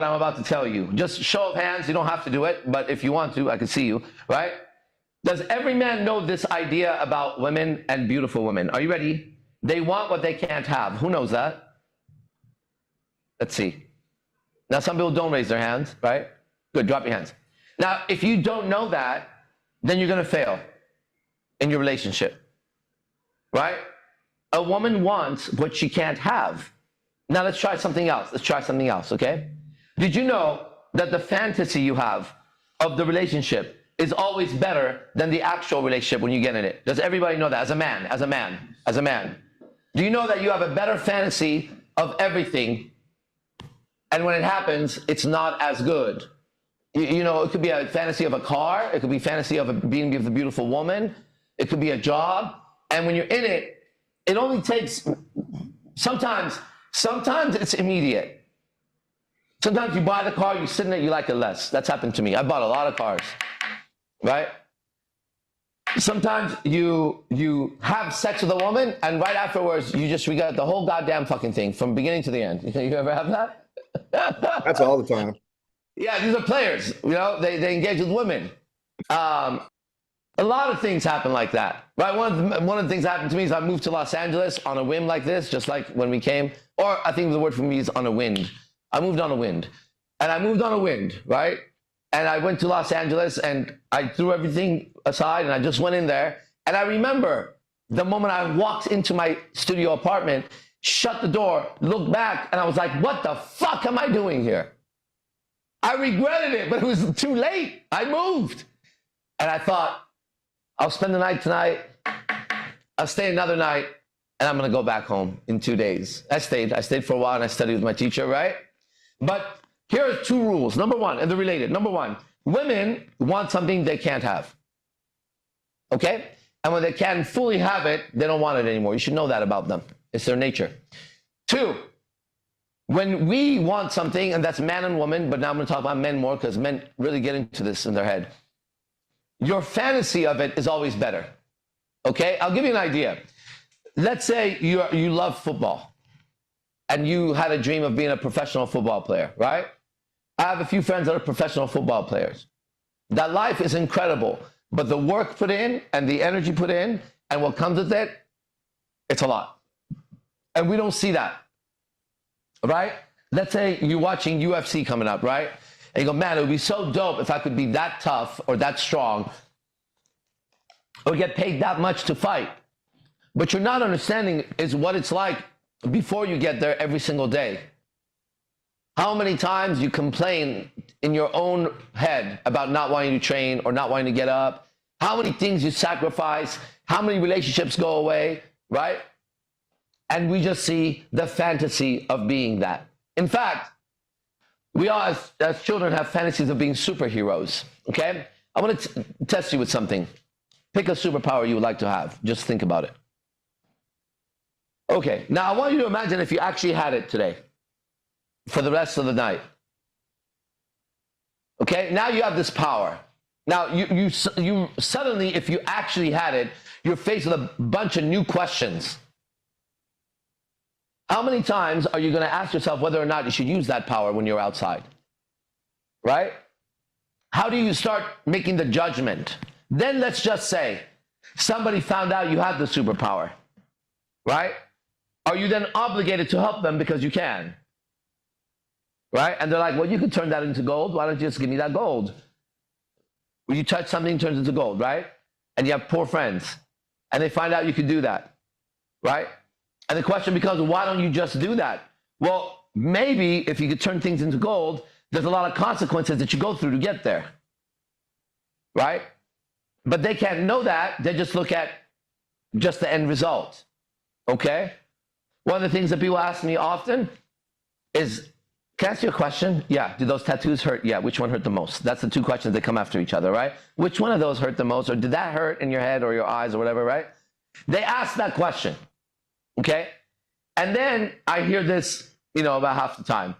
I'm about to tell you. Just show of hands, you don't have to do it, but if you want to, I can see you, right? Does every man know this idea about women and beautiful women? Are you ready? They want what they can't have. Who knows that? Let's see. Now, some people don't raise their hands, right? Good, drop your hands. Now, if you don't know that, then you're going to fail in your relationship, right? A woman wants what she can't have. Now, let's try something else. Let's try something else, okay? Did you know that the fantasy you have of the relationship is always better than the actual relationship when you get in it? Does everybody know that? As a man. Do you know that you have a better fantasy of everything, and when it happens, it's not as good? You know, it could be a fantasy of a car. It could be fantasy of being with a beautiful woman. It could be a job. And when you're in it, it only takes, sometimes it's immediate. Sometimes you buy the car, you sit in it, you like it less. That's happened to me. I bought a lot of cars, right? Sometimes you have sex with a woman, and right afterwards, you just regret the whole goddamn fucking thing from beginning to the end. You ever have that? That's all the time. Yeah, these are players. You know, they engage with women. A lot of things happen like that, right? One of the things that happened to me is I moved to Los Angeles on a whim like this, just like when we came. Or I think the word for me is on a wind. I moved on a wind. And I moved on a wind, right? And I went to Los Angeles and I threw everything aside and I just went in there. And I remember the moment I walked into my studio apartment, shut the door, looked back, and I was like, what the fuck am I doing here? I regretted it, but it was too late. I moved. And I thought, I'll spend the night tonight, I'll stay another night, and I'm gonna go back home in 2 days. I stayed for a while and I studied with my teacher, right? But here are two rules. Number one, and they're related. Number one, women want something they can't have, okay? And when they can't fully have it, they don't want it anymore. You should know that about them. It's their nature. Two, when we want something, and that's man and woman, but now I'm gonna talk about men more because men really get into this in their head. Your fantasy of it is always better, okay? I'll give you an idea. Let's say you love football and you had a dream of being a professional football player, right? I have a few friends that are professional football players. That life is incredible, but the work put in and the energy put in and what comes with it, it's a lot. And we don't see that, right? Let's say you're watching UFC coming up, right? And you go, man, it would be so dope if I could be that tough or that strong or get paid that much to fight. But you're not understanding is what it's like before you get there every single day. How many times you complain in your own head about not wanting to train or not wanting to get up? How many things you sacrifice? How many relationships go away, right? And we just see the fantasy of being that. In fact, we all as children have fantasies of being superheroes, okay? I want to test you with something. Pick a superpower you would like to have. Just think about it. Okay, now I want you to imagine if you actually had it today for the rest of the night. Okay, now you have this power. Now you suddenly, if you actually had it, you're faced with a bunch of new questions. How many times are you going to ask yourself whether or not you should use that power when you're outside? Right? How do you start making the judgment? Then let's just say somebody found out you had the superpower, right? Are you then obligated to help them because you can? Right? And they're like, well, you could turn that into gold. Why don't you just give me that gold? When you touch something, it turns into gold, right? And you have poor friends. And they find out you could do that, right? And the question becomes, why don't you just do that? Well, maybe if you could turn things into gold, there's a lot of consequences that you go through to get there, right? But they can't know that. They just look at just the end result, okay? One of the things that people ask me often is, can I ask you a question? Yeah. Do those tattoos hurt? Yeah. Which one hurt the most? That's the two questions that come after each other, right? Which one of those hurt the most? Or did that hurt in your head or your eyes or whatever, right? They ask that question, okay? And then I hear this, about half the time.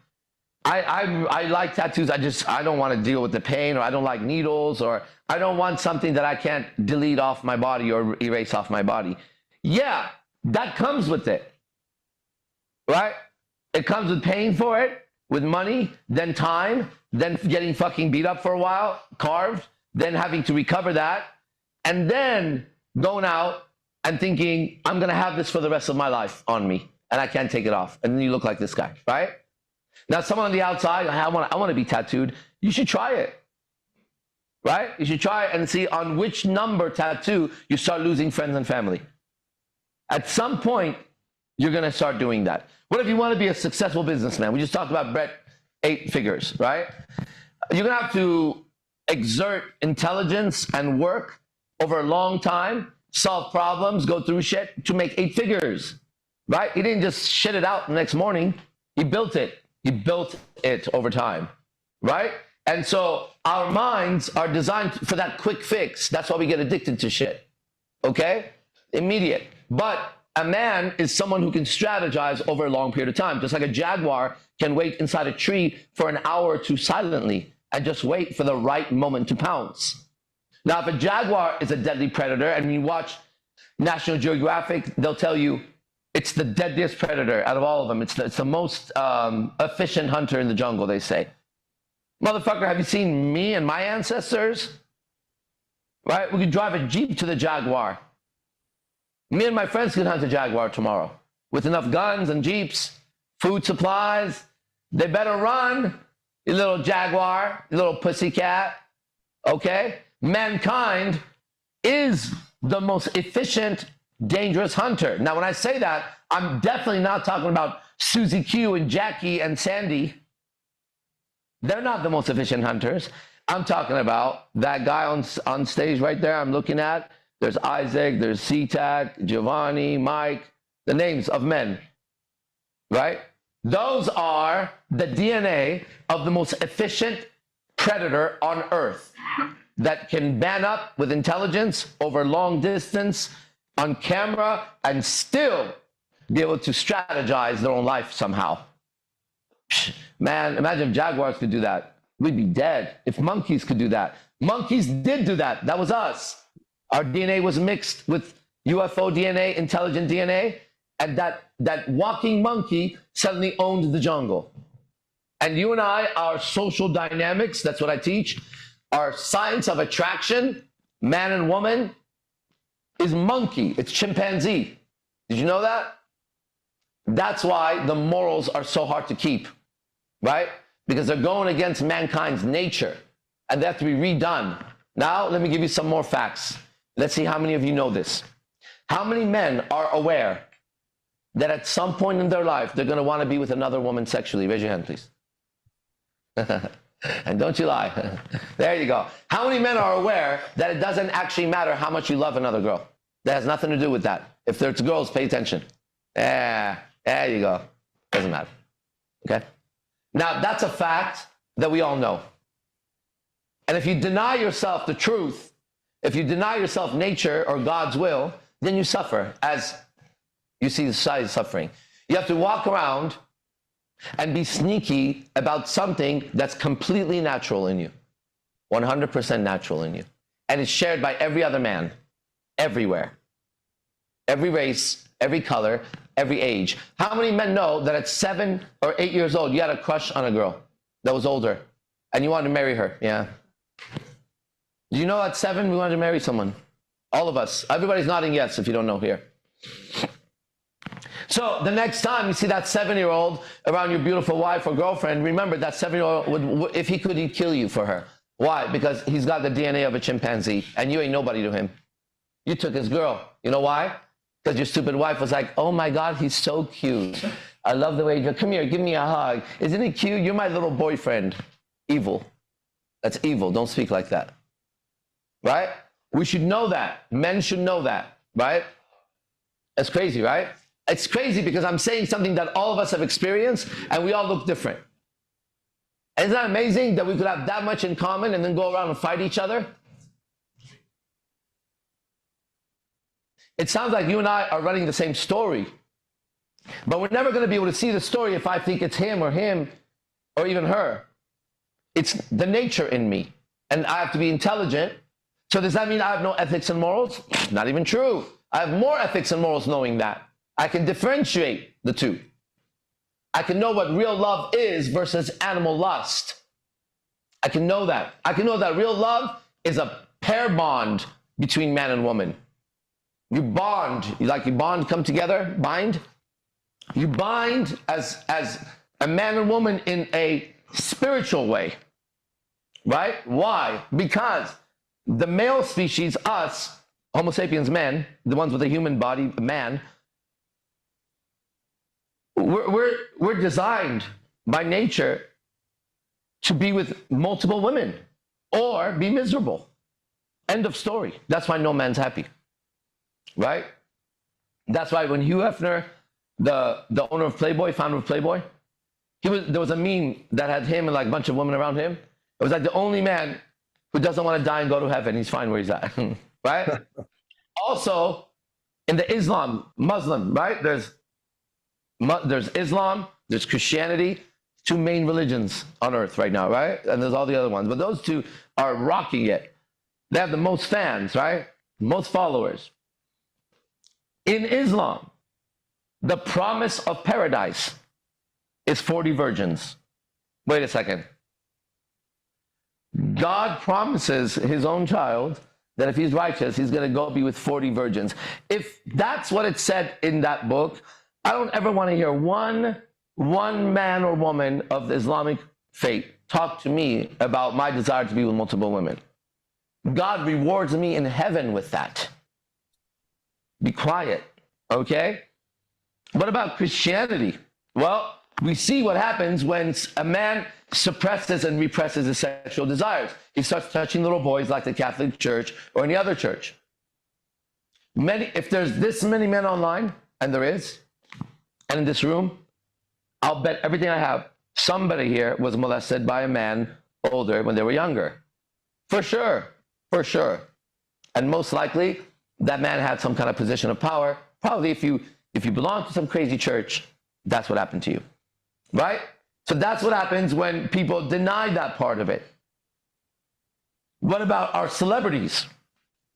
I like tattoos. I don't want to deal with the pain, or I don't like needles, or I don't want something that I can't delete off my body or erase off my body. Yeah, that comes with it. Right? It comes with paying for it. with money, then time, then getting fucking beat up for a while, carved, then having to recover that, and then going out and thinking, I'm going to have this for the rest of my life on me, and I can't take it off. And then you look like this guy, right? Now, someone on the outside, I want to be tattooed. You should try it, right? You should try it and see on which number tattoo you start losing friends and family. At some point, you're going to start doing that. What if you want to be a successful businessman? We just talked about Brett, 8 figures, right? You're going to have to exert intelligence and work over a long time, solve problems, go through shit to make 8 figures, right? He didn't just shit it out the next morning. He built it. He built it over time, right? And so our minds are designed for that quick fix. That's why we get addicted to shit, okay? Immediate. But a man is someone who can strategize over a long period of time. Just like a jaguar can wait inside a tree for an hour or two silently and just wait for the right moment to pounce. Now, if a jaguar is a deadly predator, and you watch National Geographic, they'll tell you it's the deadliest predator out of all of them. It's the most efficient hunter in the jungle, they say. Motherfucker, have you seen me and my ancestors? Right? We could drive a Jeep to the jaguar. Me and my friends can hunt a jaguar tomorrow with enough guns and Jeeps, food supplies. They better run, you little jaguar, you little pussycat, okay? Mankind is the most efficient, dangerous hunter. Now, when I say that, I'm definitely not talking about Susie Q and Jackie and Sandy. They're not the most efficient hunters. I'm talking about that guy on stage right there I'm looking at. There's Isaac, there's C-Tac, Giovanni, Mike, the names of men, right? Those are the DNA of the most efficient predator on earth that can man up with intelligence over long distance on camera and still be able to strategize their own life somehow. Man, imagine if jaguars could do that. We'd be dead. If monkeys could do that. Monkeys did do that. That was us. Our DNA was mixed with UFO DNA, intelligent DNA, and that walking monkey suddenly owned the jungle. And you and I, our social dynamics, that's what I teach, our science of attraction, man and woman, is monkey. It's chimpanzee. Did you know that? That's why the morals are so hard to keep, right? Because they're going against mankind's nature, and they have to be redone. Now, let me give you some more facts. Let's see how many of you know this. How many men are aware that at some point in their life, they're going to want to be with another woman sexually? Raise your hand, please. And don't you lie. There you go. How many men are aware that it doesn't actually matter how much you love another girl? That has nothing to do with that. If there's girls, pay attention. Yeah, there you go. Doesn't matter. Okay? Now, that's a fact that we all know. And if you deny yourself the truth, if you deny yourself nature or God's will, then you suffer, as you see the society suffering. You have to walk around and be sneaky about something that's completely natural in you, 100% natural in you. And it's shared by every other man, everywhere. Every race, every color, every age. How many men know that at 7 or 8 years old, you had a crush on a girl that was older and you wanted to marry her? Yeah. Do you know at 7 we wanted to marry someone? All of us. Everybody's nodding yes if you don't know here. So the next time you see that 7-year-old around your beautiful wife or girlfriend, remember that 7-year-old would, if he could, he'd kill you for her. Why? Because he's got the DNA of a chimpanzee and you ain't nobody to him. You took his girl. You know why? Because your stupid wife was like, oh my God, he's so cute. I love the way you come here, give me a hug. Isn't he cute? You're my little boyfriend. Evil. That's evil. Don't speak like that. Right? We should know that. Men should know that, right? That's crazy, right? It's crazy because I'm saying something that all of us have experienced and we all look different. And isn't that amazing that we could have that much in common and then go around and fight each other? It sounds like you and I are running the same story, but we're never going to be able to see the story if I think it's him or even her. It's the nature in me, and I have to be intelligent. So does that mean I have no ethics and morals? Not even true. I have more ethics and morals knowing that. I can differentiate the two. I can know what real love is versus animal lust. I can know that. I can know that real love is a pair bond between man and woman. You bond, you bond, come together, bind. You bind as a man and woman in a spiritual way, right? Why? Because the male species, us, Homo sapiens men, the ones with a human body, man, we're designed by nature to be with multiple women or be miserable. End of story. That's why no man's happy, right? That's why when Hugh Hefner, the owner of Playboy, founder of Playboy, there was a meme that had him and like a bunch of women around him. It was like the only man who doesn't want to die and go to heaven. He's fine where he's at, right? Also, in the Muslim, right? There's Islam, there's Christianity, two main religions on earth right now, right? And there's all the other ones. But those two are rocking it. They have the most fans, right? Most followers. In Islam, the promise of paradise is 40 virgins. Wait a second. God promises his own child that if he's righteous, he's going to go be with 40 virgins. If that's what it said in that book, I don't ever want to hear one man or woman of the Islamic faith talk to me about my desire to be with multiple women. God rewards me in heaven with that. Be quiet, okay? What about Christianity? Well, we see what happens when a man suppresses and represses his sexual desires. He starts touching little boys like the Catholic Church or any other church. If there's this many men online, and there is, and in this room, I'll bet everything I have, somebody here was molested by a man older when they were younger. For sure, for sure. And most likely, that man had some kind of position of power. Probably if you belong to some crazy church, that's what happened to you, right? So that's what happens when people deny that part of it. What about our celebrities?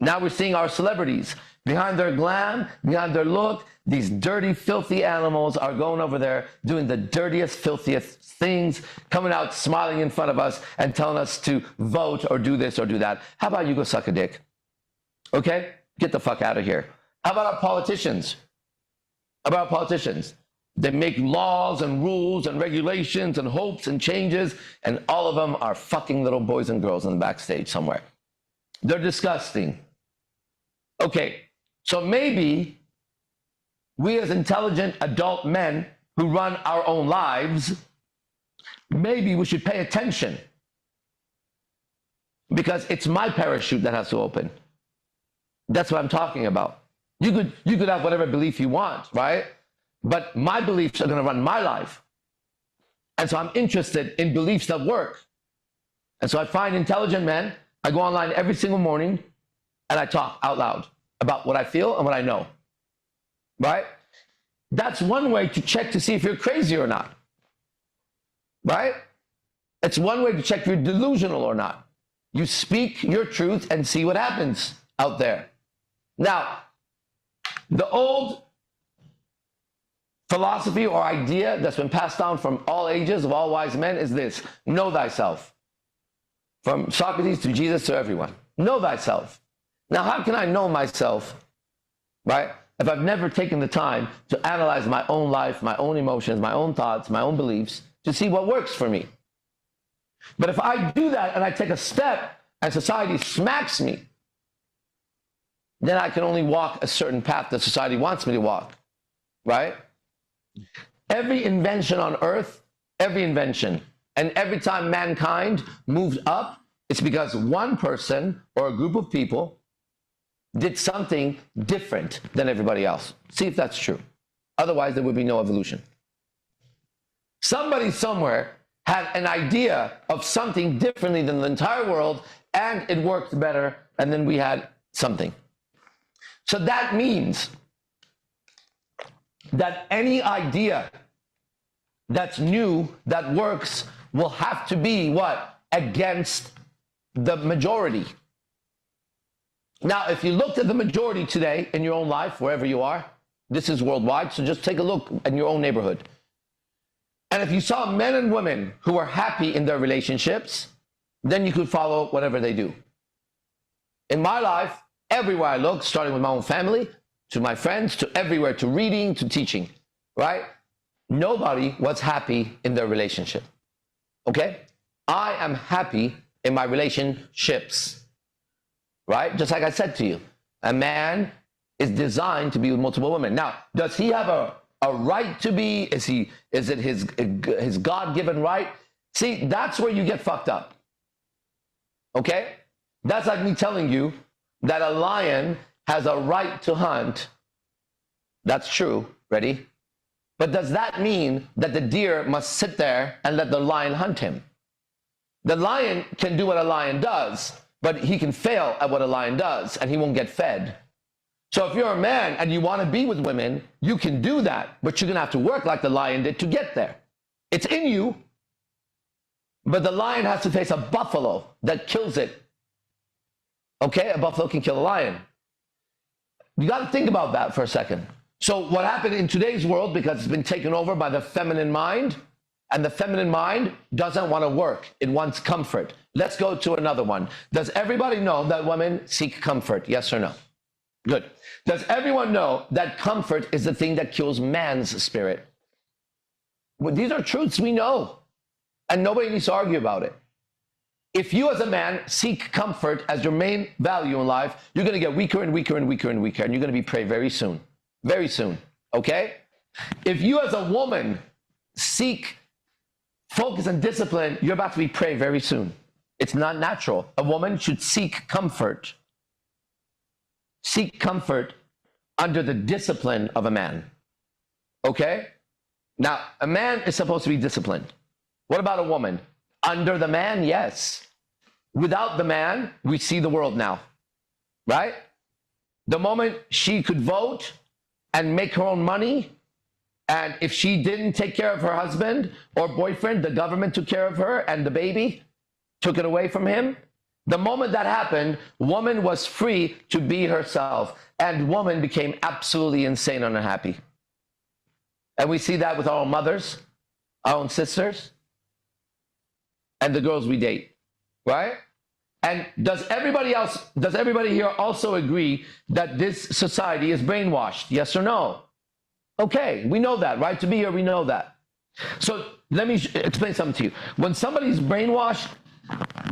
Now we're seeing our celebrities. Behind their glam, behind their look, these dirty, filthy animals are going over there doing the dirtiest, filthiest things, coming out smiling in front of us and telling us to vote or do this or do that. How about you go suck a dick? Okay? Get the fuck out of here. How about our politicians? How about our politicians? They make laws and rules and regulations and hopes and changes, and all of them are fucking little boys and girls in the backstage somewhere. They're disgusting. Okay, so maybe we as intelligent adult men who run our own lives, maybe we should pay attention, because it's my parachute that has to open. That's what I'm talking about. You could have whatever belief you want, right? But my beliefs are going to run my life. And so I'm interested in beliefs that work. And so I find intelligent men. I go online every single morning and I talk out loud about what I feel and what I know, right? That's one way to check to see if you're crazy or not, right? It's one way to check if you're delusional or not. You speak your truth and see what happens out there. Now, the old philosophy or idea that's been passed down from all ages of all wise men is this: know thyself. From Socrates to Jesus to everyone. Know thyself. Now, how can I know myself, right, if I've never taken the time to analyze my own life, my own emotions, my own thoughts, my own beliefs, to see what works for me? But if I do that and I take a step and society smacks me, then I can only walk a certain path that society wants me to walk, right? Every invention on earth, every invention, and every time mankind moved up, it's because one person or a group of people did something different than everybody else. See if that's true. Otherwise, there would be no evolution. Somebody somewhere had an idea of something differently than the entire world, and it worked better, and then we had something. So that means that any idea that's new, that works, will have to be what? Against the majority. Now, if you looked at the majority today in your own life, wherever you are, this is worldwide, so just take a look in your own neighborhood. And if you saw men and women who were happy in their relationships, then you could follow whatever they do. In my life, everywhere I look, starting with my own family, to my friends, to everywhere, to reading, to teaching, right? Nobody was happy in their relationship, okay? I am happy in my relationships, right? Just like I said to you, a man is designed to be with multiple women. Now, does he have a right to be? Is it his God-given right? See, that's where you get fucked up, okay? That's like me telling you that a lion has a right to hunt. That's true. Ready? But does that mean that the deer must sit there and let the lion hunt him? The lion can do what a lion does, but he can fail at what a lion does, and he won't get fed. So if you're a man and you want to be with women, you can do that, but you're going to have to work like the lion did to get there. It's in you, but the lion has to face a buffalo that kills it. Okay, a buffalo can kill a lion. You got to think about that for a second. So what happened in today's world, because it's been taken over by the feminine mind, and the feminine mind doesn't want to work. It wants comfort. Let's go to another one. Does everybody know that women seek comfort? Yes or no? Good. Does everyone know that comfort is the thing that kills man's spirit? Well, these are truths we know, and nobody needs to argue about it. If you as a man seek comfort as your main value in life, you're going to get weaker and weaker and weaker and weaker, and you're going to be prey very soon. Very soon, okay? If you as a woman seek focus and discipline, you're about to be prey very soon. It's not natural. A woman should seek comfort. Seek comfort under the discipline of a man, okay? Now, a man is supposed to be disciplined. What about a woman? Under the man, yes. Without the man, we see the world now, right? The moment she could vote and make her own money, and if she didn't take care of her husband or boyfriend, the government took care of her and the baby took it away from him. The moment that happened, woman was free to be herself, and woman became absolutely insane and unhappy. And we see that with our own mothers, our own sisters, and the girls we date, right? And does everybody here also agree that this society is brainwashed? Yes or no? Okay, we know that, right? To be here, we know that. So let me explain something to you. When somebody's brainwashed,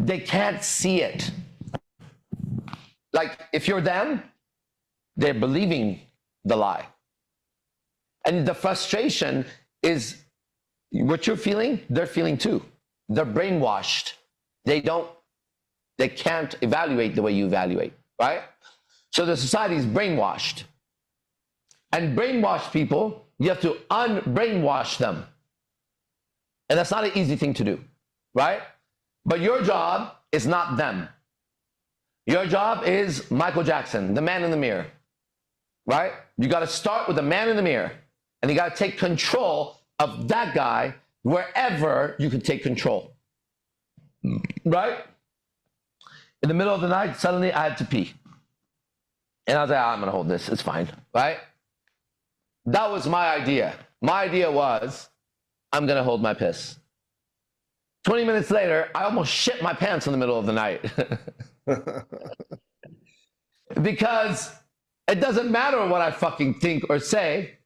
they can't see it. Like, if you're them, they're believing the lie. And the frustration is what you're feeling, they're feeling too. They're brainwashed. They can't evaluate the way you evaluate, right? So the society is brainwashed. And brainwashed people, you have to unbrainwash them. And that's not an easy thing to do, right? But your job is not them. Your job is Michael Jackson, the man in the mirror, right? You got to start with the man in the mirror, and you got to take control of that guy wherever you can take control, right? In the middle of the night, suddenly I had to pee. And I was like, I'm going to hold this. It's fine, right? That was my idea. My idea was, I'm going to hold my piss. 20 minutes later, I almost shit my pants in the middle of the night. Because it doesn't matter what I fucking think or say.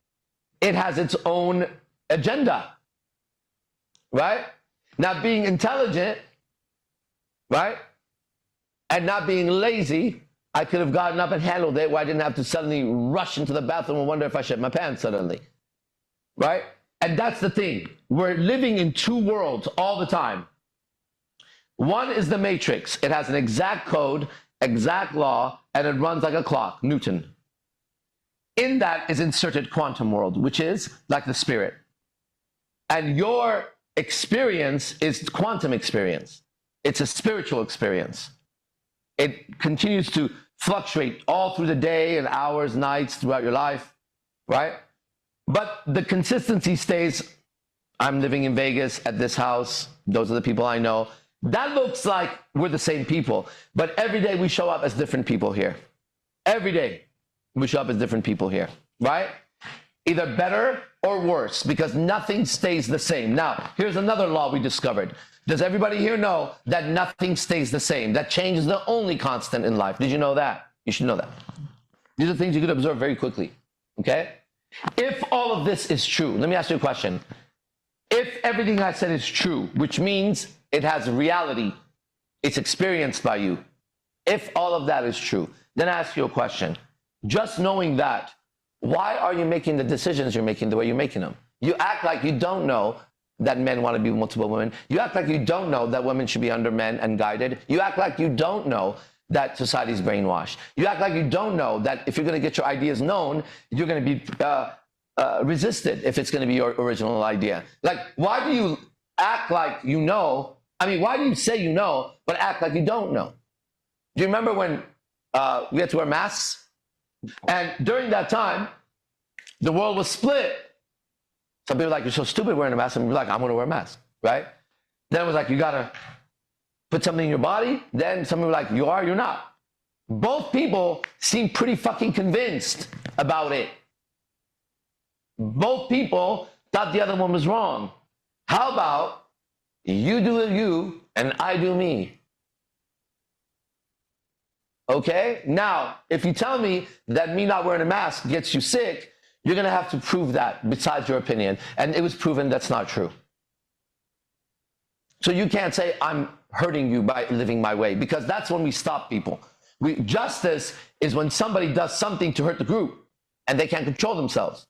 It has its own agenda, right? Not being intelligent, right? And not being lazy, I could have gotten up and handled it where I didn't have to suddenly rush into the bathroom and wonder if I shit my pants suddenly, right? And that's the thing. We're living in two worlds all the time. One is the matrix. It has an exact code, exact law, and it runs like a clock, Newton. In that is inserted quantum world, which is like the spirit. And your experience is quantum experience. It's a spiritual experience. It continues to fluctuate all through the day and hours, nights, throughout your life, right? But the consistency stays. I'm living in Vegas at this house. Those are the people I know. That looks like we're the same people. But every day we show up as different people here. Every day we show up as different people here, right? either better or worse, because nothing stays the same. Now, here's another law we discovered. Does everybody here know that nothing stays the same? That change is the only constant in life. Did you know that? You should know that. These are things you could observe very quickly, okay? If all of this is true, let me ask you a question. If everything I said is true, which means it has reality, it's experienced by you. If all of that is true, then I ask you a question. Just knowing that, why are you making the decisions you're making the way you're making them? You act like you don't know that men want to be with multiple women. You act like you don't know that women should be under men and guided. You act like you don't know that society's brainwashed. You act like you don't know that if you're going to get your ideas known, you're going to be resisted if it's going to be your original idea. Like, why do you act like you know? I mean, why do you say you know, but act like you don't know? Do you remember when we had to wear masks? And during that time, the world was split. Some people were like, you're so stupid wearing a mask. And we're like, I'm going to wear a mask, right? Then it was like, you got to put something in your body. Then some people were like, you are, you're not. Both people seemed pretty fucking convinced about it. Both people thought the other one was wrong. How about you do you and I do me? Okay? Now, if you tell me that me not wearing a mask gets you sick, you're going to have to prove that besides your opinion. And it was proven that's not true. So you can't say I'm hurting you by living my way, because that's when we stop people. Justice is when somebody does something to hurt the group and they can't control themselves.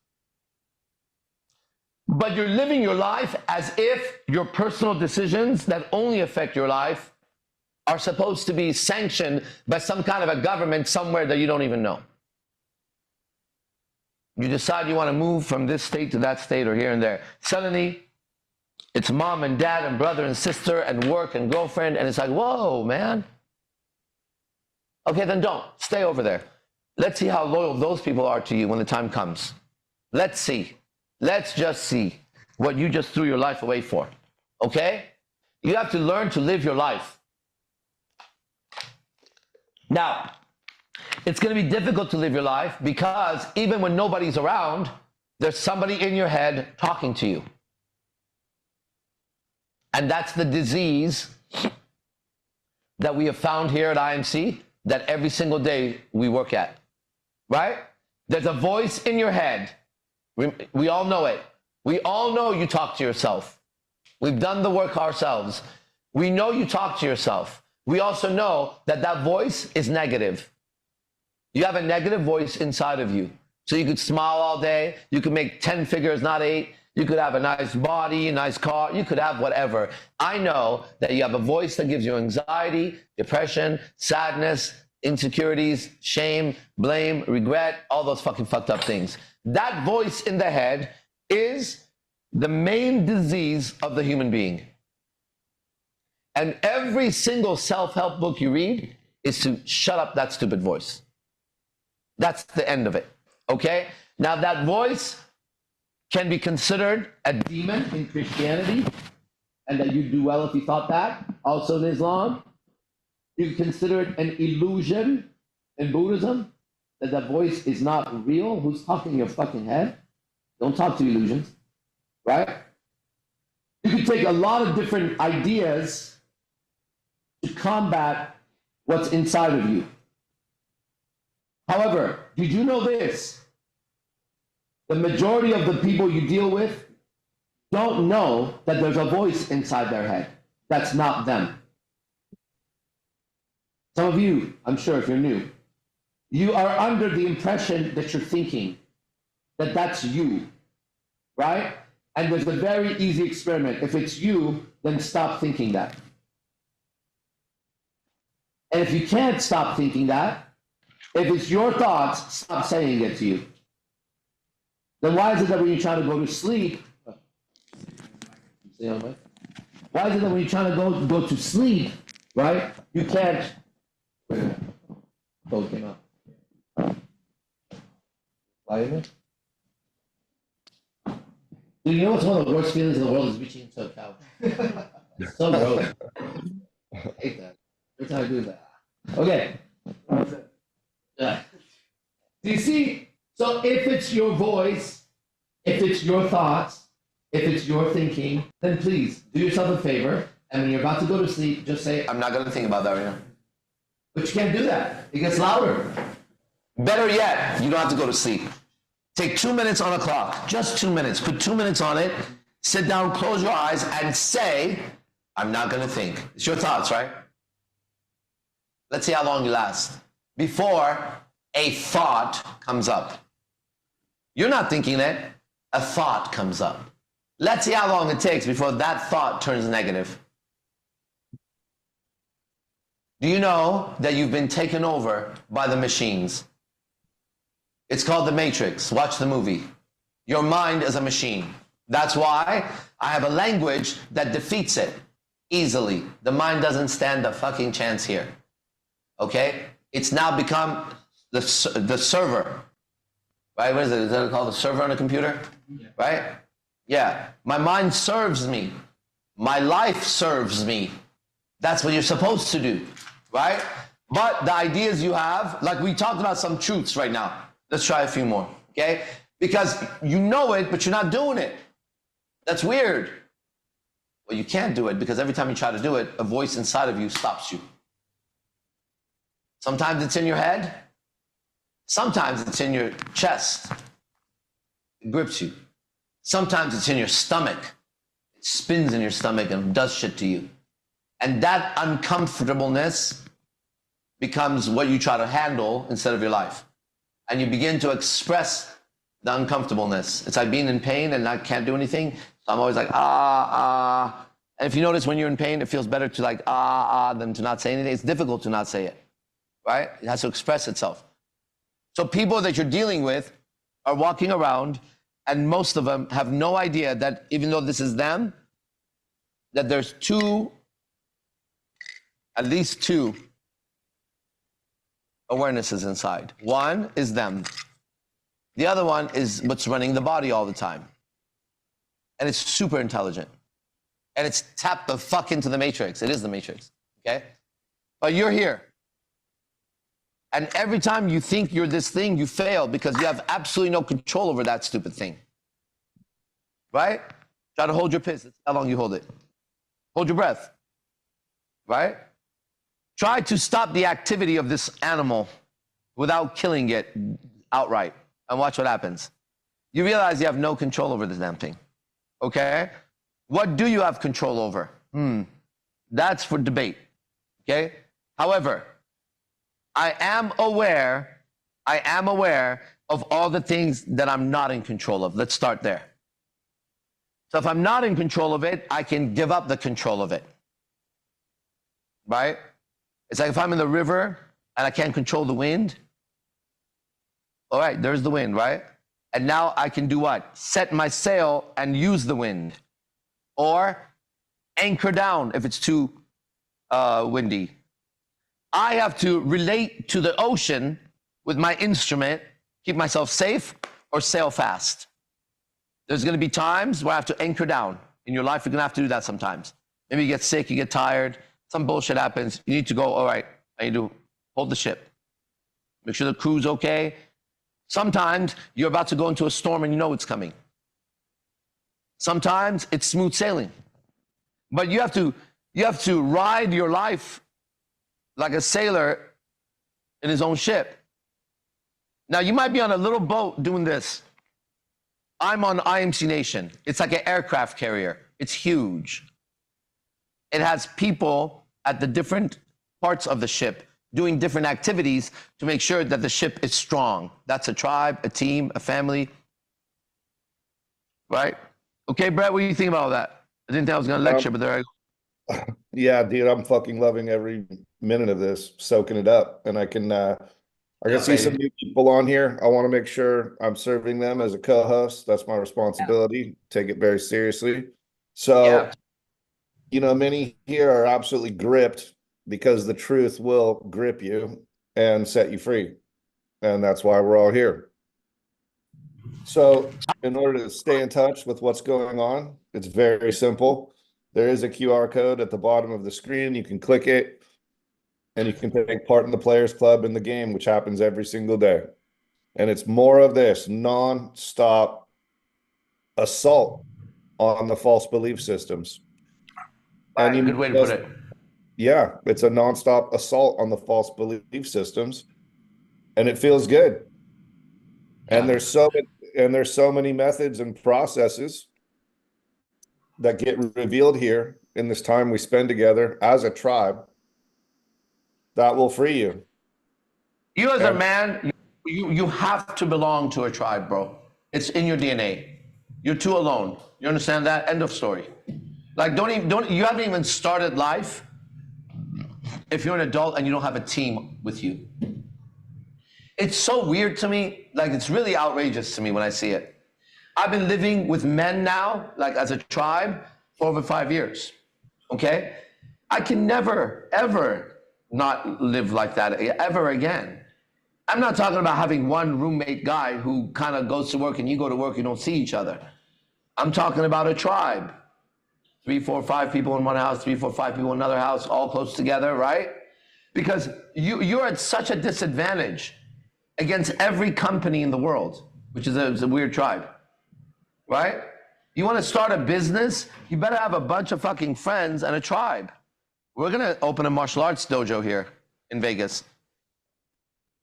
But you're living your life as if your personal decisions that only affect your life are supposed to be sanctioned by some kind of a government somewhere that you don't even know. You decide you want to move from this state to that state or here and there. Suddenly, it's mom and dad and brother and sister and work and girlfriend, and it's like, whoa, man. Okay, then don't. Stay over there. Let's see how loyal those people are to you when the time comes. Let's see. Let's just see what you just threw your life away for. Okay? You have to learn to live your life. Now, it's going to be difficult to live your life because even when nobody's around, there's somebody in your head talking to you. And that's the disease that we have found here at IMC that every single day we work at, right? There's a voice in your head. We all know it. We all know you talk to yourself. We've done the work ourselves. We know you talk to yourself. We also know that that voice is negative. You have a negative voice inside of you. So you could smile all day. You could make 10 figures, not 8. You could have a nice body, a nice car. You could have whatever. I know that you have a voice that gives you anxiety, depression, sadness, insecurities, shame, blame, regret, all those fucking fucked up things. That voice in the head is the main disease of the human being. And every single self-help book you read is to shut up that stupid voice. That's the end of it, okay? Now that voice can be considered a demon in Christianity, and that you'd do well if you thought that. Also in Islam, you consider it an illusion in Buddhism, that that voice is not real. Who's talking in your fucking head? Don't talk to illusions, right? You can take a lot of different ideas to combat what's inside of you. However, did you know this? The majority of the people you deal with don't know that there's a voice inside their head. That's not them. Some of you, I'm sure if you're new, you are under the impression that you're thinking that that's you, right? And there's a very easy experiment. If it's you, then stop thinking that. And if you can't stop thinking that, if it's your thoughts, stop saying it to you. Then why is it that when you're trying to go to sleep, why is it that when you're trying to go to sleep, right, you can't, both came out. Why is it? Do you know what's one of the worst feelings in the world is reaching into a couch? So gross. I hate that. Every time I do that. Okay. Do you see? So if it's your voice, If it's your thoughts, if it's your thinking, then please do yourself a favor. And when you're about to go to sleep, just say, I'm not going to think about that right now. But you can't do that. It gets louder. Better yet, you don't have to go to sleep. Take 2 minutes on a clock, just 2 minutes. Put 2 minutes on it. Sit down, close your eyes, and say, I'm not going to think. It's your thoughts, right? Let's see how long you last before a thought comes up. You're not thinking it. A thought comes up. Let's see how long it takes before that thought turns negative. Do you know that you've been taken over by the machines? It's called The Matrix. Watch the movie. Your mind is a machine. That's why I have a language that defeats it easily. The mind doesn't stand a fucking chance here. Okay? It's now become the server. Right? What is it? Is that called the server on a computer? Yeah. Right? Yeah. My mind serves me. My life serves me. That's what you're supposed to do. Right? But the ideas you have, like we talked about some truths right now. Let's try a few more. Okay? Because you know it, but you're not doing it. That's weird. Well, you can't do it because every time you try to do it, a voice inside of you stops you. Sometimes it's in your head. Sometimes it's in your chest. It grips you. Sometimes it's in your stomach. It spins in your stomach and does shit to you. And that uncomfortableness becomes what you try to handle instead of your life. And you begin to express the uncomfortableness. It's like being in pain and I can't do anything. So I'm always like, And if you notice when you're in pain, it feels better to like, than to not say anything. It's difficult to not say it, right? It has to express itself. So people that you're dealing with are walking around and most of them have no idea that even though this is them, that there's at least two awarenesses inside. One is them. The other one is what's running the body all the time. And it's super intelligent. And it's tapped the fuck into the matrix. It is the matrix, okay? But you're here. And every time you think you're this thing, you fail because you have absolutely no control over that stupid thing. Right? Try to hold your piss. That's how long you hold it. Hold your breath. Right? Try to stop the activity of this animal without killing it outright. And watch what happens. You realize you have no control over this damn thing. Okay? What do you have control over? That's for debate. Okay? However, I am aware of all the things that I'm not in control of. Let's start there. So if I'm not in control of it, I can give up the control of it. Right? It's like if I'm in the river and I can't control the wind. All right, there's the wind, right? And now I can do what? Set my sail and use the wind. Or anchor down if it's too windy. I have to relate to the ocean with my instrument, keep myself safe, or sail fast. There's going to be times where I have to anchor down. In your life, you're going to have to do that sometimes. Maybe you get sick, you get tired, some bullshit happens. You need to go, all right, I need to hold the ship. Make sure the crew's okay. Sometimes you're about to go into a storm and you know it's coming. Sometimes it's smooth sailing. But you have to ride your life like a sailor in his own ship. Now, you might be on a little boat doing this. I'm on IMC Nation. It's like an aircraft carrier. It's huge. It has people at the different parts of the ship doing different activities to make sure that the ship is strong. That's a tribe, a team, a family. Right? Okay, Brett, what do you think about all that? I didn't think I was going to lecture, but there I go. Yeah, dude, I'm fucking loving every minute of this, soaking it up. And I can see some new people on here. I want to make sure I'm serving them as a co-host. That's my responsibility. Take it very seriously. So, many here are absolutely gripped because the truth will grip you and set you free. And that's why we're all here. So in order to stay in touch with what's going on, it's very simple. There is a QR code at the bottom of the screen. You can click it and you can take part in the Players Club in the game, which happens every single day. And it's more of this non-stop assault on the false belief systems. Right, And good way to put it. Yeah, it's a nonstop assault on the false belief systems, and it feels good. And there's so many methods and processes that get revealed here in this time we spend together as a tribe that will free you. You as a man, you have to belong to a tribe, bro. It's in your DNA. You're too alone. You understand that? End of story. Like, you haven't even started life if you're an adult and you don't have a team with you. It's so weird to me. Like, it's really outrageous to me when I see it. I've been living with men now, like as a tribe, for over 5 years. Okay? I can never, ever not live like that ever again. I'm not talking about having one roommate guy who kind of goes to work and you go to work, you don't see each other. I'm talking about a tribe. 3, 4, 5 people in one house, 3, 4, 5 people in another house, all close together, right? Because you're at such a disadvantage against every company in the world, which is a weird tribe, right? You want to start a business, you better have a bunch of fucking friends and a tribe. We're going to open a martial arts dojo here in Vegas.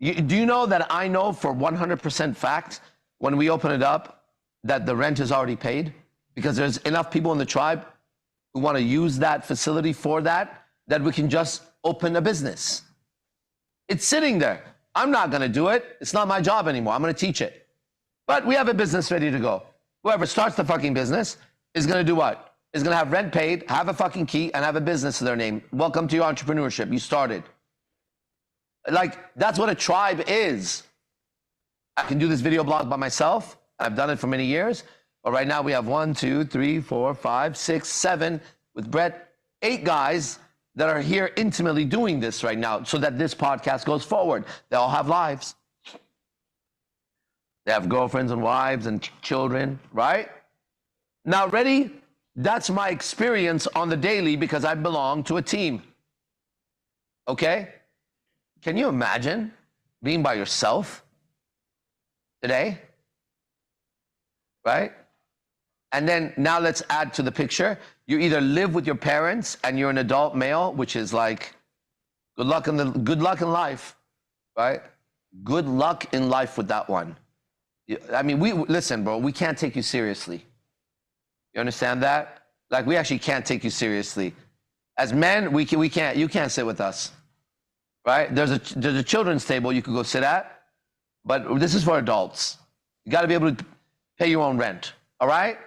Do you know that I know for 100% fact when we open it up that the rent is already paid? Because there's enough people in the tribe who want to use that facility for that we can just open a business. It's sitting there. I'm not going to do it. It's not my job anymore. I'm going to teach it. But we have a business ready to go. Whoever starts the fucking business is going to do what? Is going to have rent paid, have a fucking key, and have a business to their name. Welcome to your entrepreneurship. You started. Like, that's what a tribe is. I can do this video blog by myself. I've done it for many years. But right now we have 1, 2, 3, 4, 5, 6, 7, with Brett, 8 guys that are here intimately doing this right now so that this podcast goes forward. They all have lives. They have girlfriends and wives and children, right? Now, ready? That's my experience on the daily because I belong to a team. Okay? Can you imagine being by yourself today? Right? And then now let's add to the picture. You either live with your parents and you're an adult male, which is like good luck in life, right? Good luck in life with that one. I mean, listen, bro, we can't take you seriously. You understand that? Like, we actually can't take you seriously. As men, we can't, you can't sit with us, right? There's a children's table you could go sit at, but this is for adults. You got to be able to pay your own rent, all right?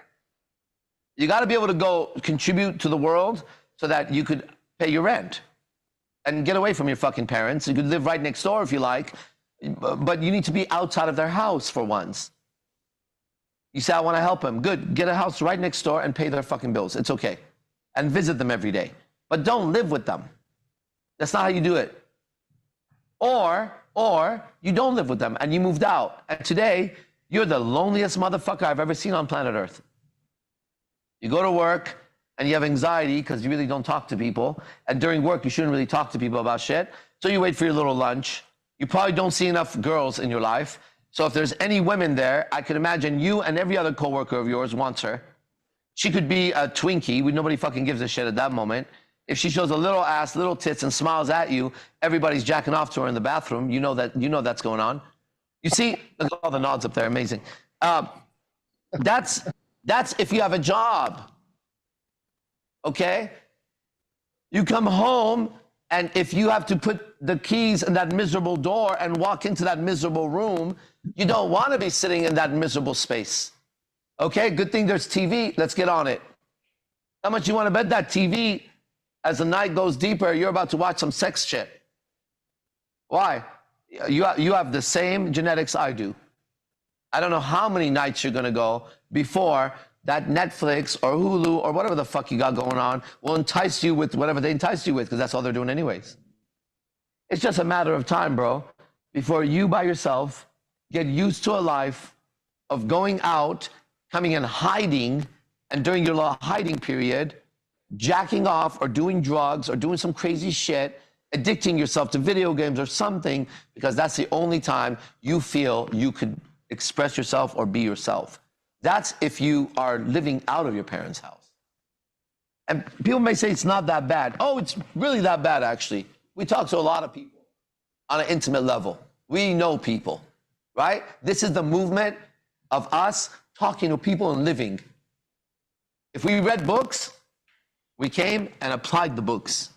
You got to be able to go contribute to the world so that you could pay your rent and get away from your fucking parents. You could live right next door if you like, but you need to be outside of their house for once. You say, I want to help them. Good. Get a house right next door and pay their fucking bills. It's okay. And visit them every day. But don't live with them. That's not how you do it. Or you don't live with them and you moved out. And today, you're the loneliest motherfucker I've ever seen on planet Earth. You go to work and you have anxiety because you really don't talk to people. And during work, you shouldn't really talk to people about shit. So you wait for your little lunch. You probably don't see enough girls in your life. So if there's any women there, I can imagine you and every other coworker of yours wants her. She could be a Twinkie. Nobody fucking gives a shit at that moment. If she shows a little ass, little tits, and smiles at you, everybody's jacking off to her in the bathroom. You know that's going on. You see, look at all the nods up there. Amazing. That's if you have a job. Okay? You come home, and if you have to put the keys in that miserable door and walk into that miserable room, you don't want to be sitting in that miserable space. Okay? Good thing there's TV. Let's get on it. How much you want to bet that TV, as the night goes deeper, you're about to watch some sex shit? Why? You have the same genetics I do. I don't know how many nights you're going to go before that Netflix or Hulu or whatever the fuck you got going on will entice you with whatever they entice you with, because that's all they're doing anyways. It's just a matter of time, bro, before you by yourself get used to a life of going out, coming in hiding, and during your little hiding period, jacking off or doing drugs or doing some crazy shit, addicting yourself to video games or something, because that's the only time you feel you could express yourself or be yourself. That's if you are living out of your parents' house. And people may say it's not that bad. Oh, it's really that bad, actually. We talk to a lot of people on an intimate level. We know people, right? This is the movement of us talking to people and living. If we read books, we came and applied the books,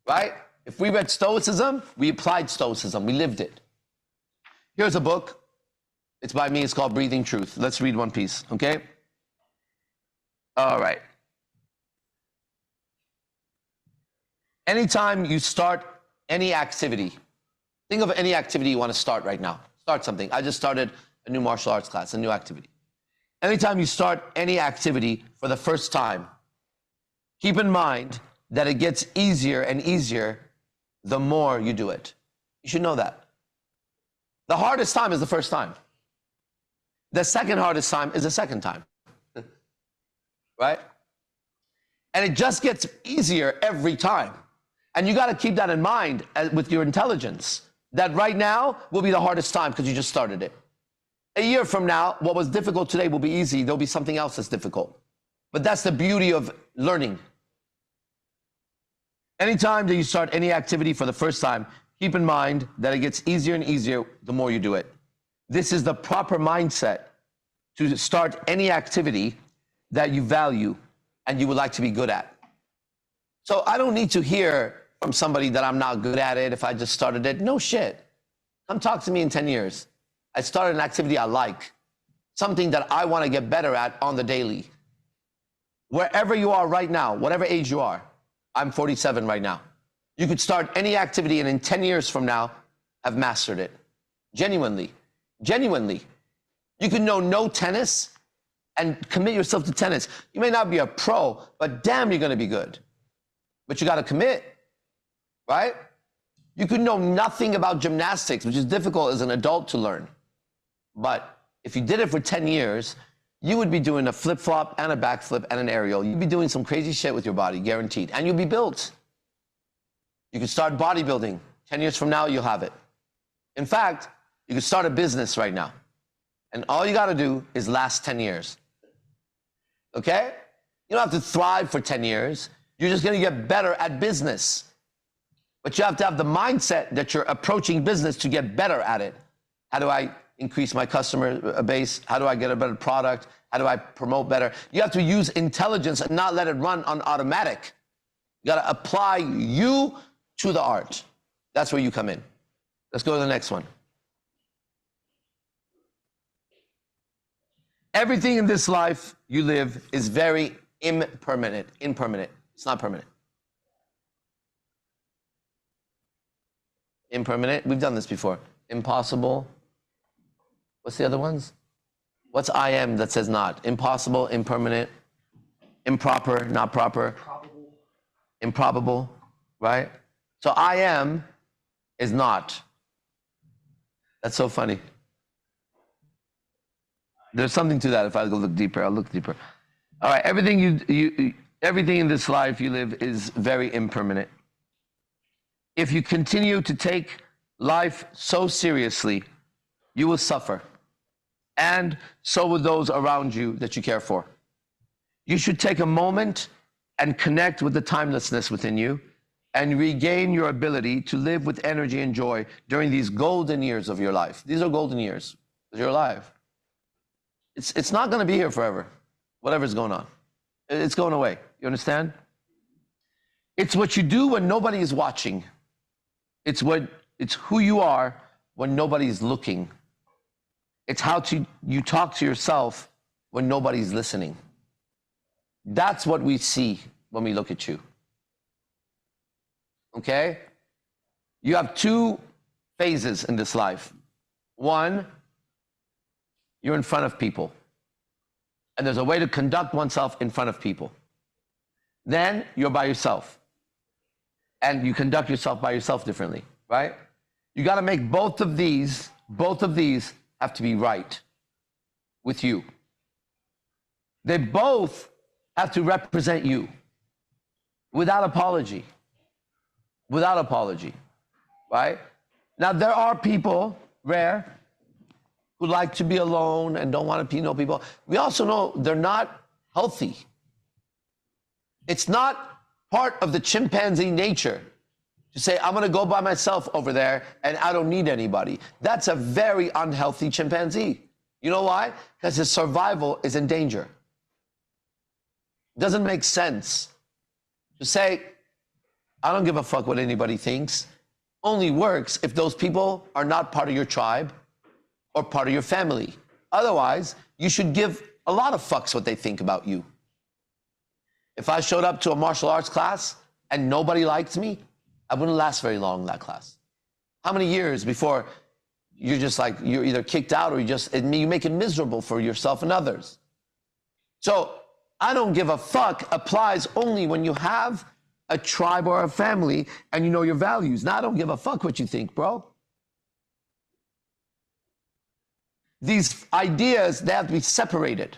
right? If we read Stoicism, we applied Stoicism. We lived it. Here's a book. It's by me. It's called Breathing Truth. Let's read one piece, okay? All right. Anytime you start any activity, think of any activity you want to start right now. Start something. I just started a new martial arts class, a new activity. Anytime you start any activity for the first time, keep in mind that it gets easier and easier the more you do it. You should know that. The hardest time is the first time. The second hardest time is the second time. Right? And it just gets easier every time. And you got to keep that in mind with your intelligence, that right now will be the hardest time because you just started it. A year from now, what was difficult today will be easy. There'll be something else that's difficult. But that's the beauty of learning. Anytime that you start any activity for the first time, keep in mind that it gets easier and easier the more you do it. This is the proper mindset to start any activity that you value and you would like to be good at. So I don't need to hear from somebody that I'm not good at it if I just started it. No shit. Come talk to me in 10 years. I started an activity I like, something that I want to get better at on the daily. Wherever you are right now, whatever age you are, I'm 47 right now. You could start any activity and in 10 years from now, have mastered it. Genuinely. Genuinely. You could know no tennis and commit yourself to tennis. You may not be a pro, but damn, you're going to be good. But you got to commit, right? You could know nothing about gymnastics, which is difficult as an adult to learn. But if you did it for 10 years, you would be doing a flip-flop and a backflip and an aerial. You'd be doing some crazy shit with your body, guaranteed. And you'll be built. You could start bodybuilding. 10 years from now, you'll have it. In fact, you could start a business right now. And all you got to do is last 10 years. Okay? You don't have to thrive for 10 years. You're just going to get better at business. But you have to have the mindset that you're approaching business to get better at it. How do I increase my customer base? How do I get a better product? How do I promote better? You have to use intelligence and not let it run on automatic. You got to apply you to the art. That's where you come in. Let's go to the next one. Everything in this life you live is very impermanent. It's not permanent. Impermanent. We've done this before. Impossible. What's the other ones? What's I am that says not? Impossible, impermanent, improper, not proper. Improbable, right? So I am is not. That's so funny. There's something to that. If I go look deeper, I'll look deeper. All right, everything everything in this life you live is very impermanent. If you continue to take life so seriously, you will suffer. And so will those around you that you care for. You should take a moment and connect with the timelessness within you and regain your ability to live with energy and joy during these golden years of your life. These are golden years because you're alive. It's not going to be here forever, whatever's going on. It's going away. You understand? It's what you do when nobody is watching. It's who you are when nobody's looking. It's how you talk to yourself when nobody's listening. That's what we see when we look at you. Okay? You have two phases in this life. One, you're in front of people. And there's a way to conduct oneself in front of people. Then you're by yourself. And you conduct yourself by yourself differently, right? You got to make both of these have to be right with you. They both have to represent you without apology. Without apology, right? Now, there are people, rare, who like to be alone and don't want to know people, we also know they're not healthy. It's not part of the chimpanzee nature to say, I'm going to go by myself over there and I don't need anybody. That's a very unhealthy chimpanzee. You know why? Because his survival is in danger. It doesn't make sense to say, I don't give a fuck what anybody thinks. Only works if those people are not part of your tribe or part of your family. Otherwise, you should give a lot of fucks what they think about you. If I showed up to a martial arts class and nobody liked me, I wouldn't last very long in that class. How many years before you're just like, you're either kicked out or you make it miserable for yourself and others. So I don't give a fuck applies only when you have a tribe or a family and you know your values. Now I don't give a fuck what you think, bro. These ideas, they have to be separated.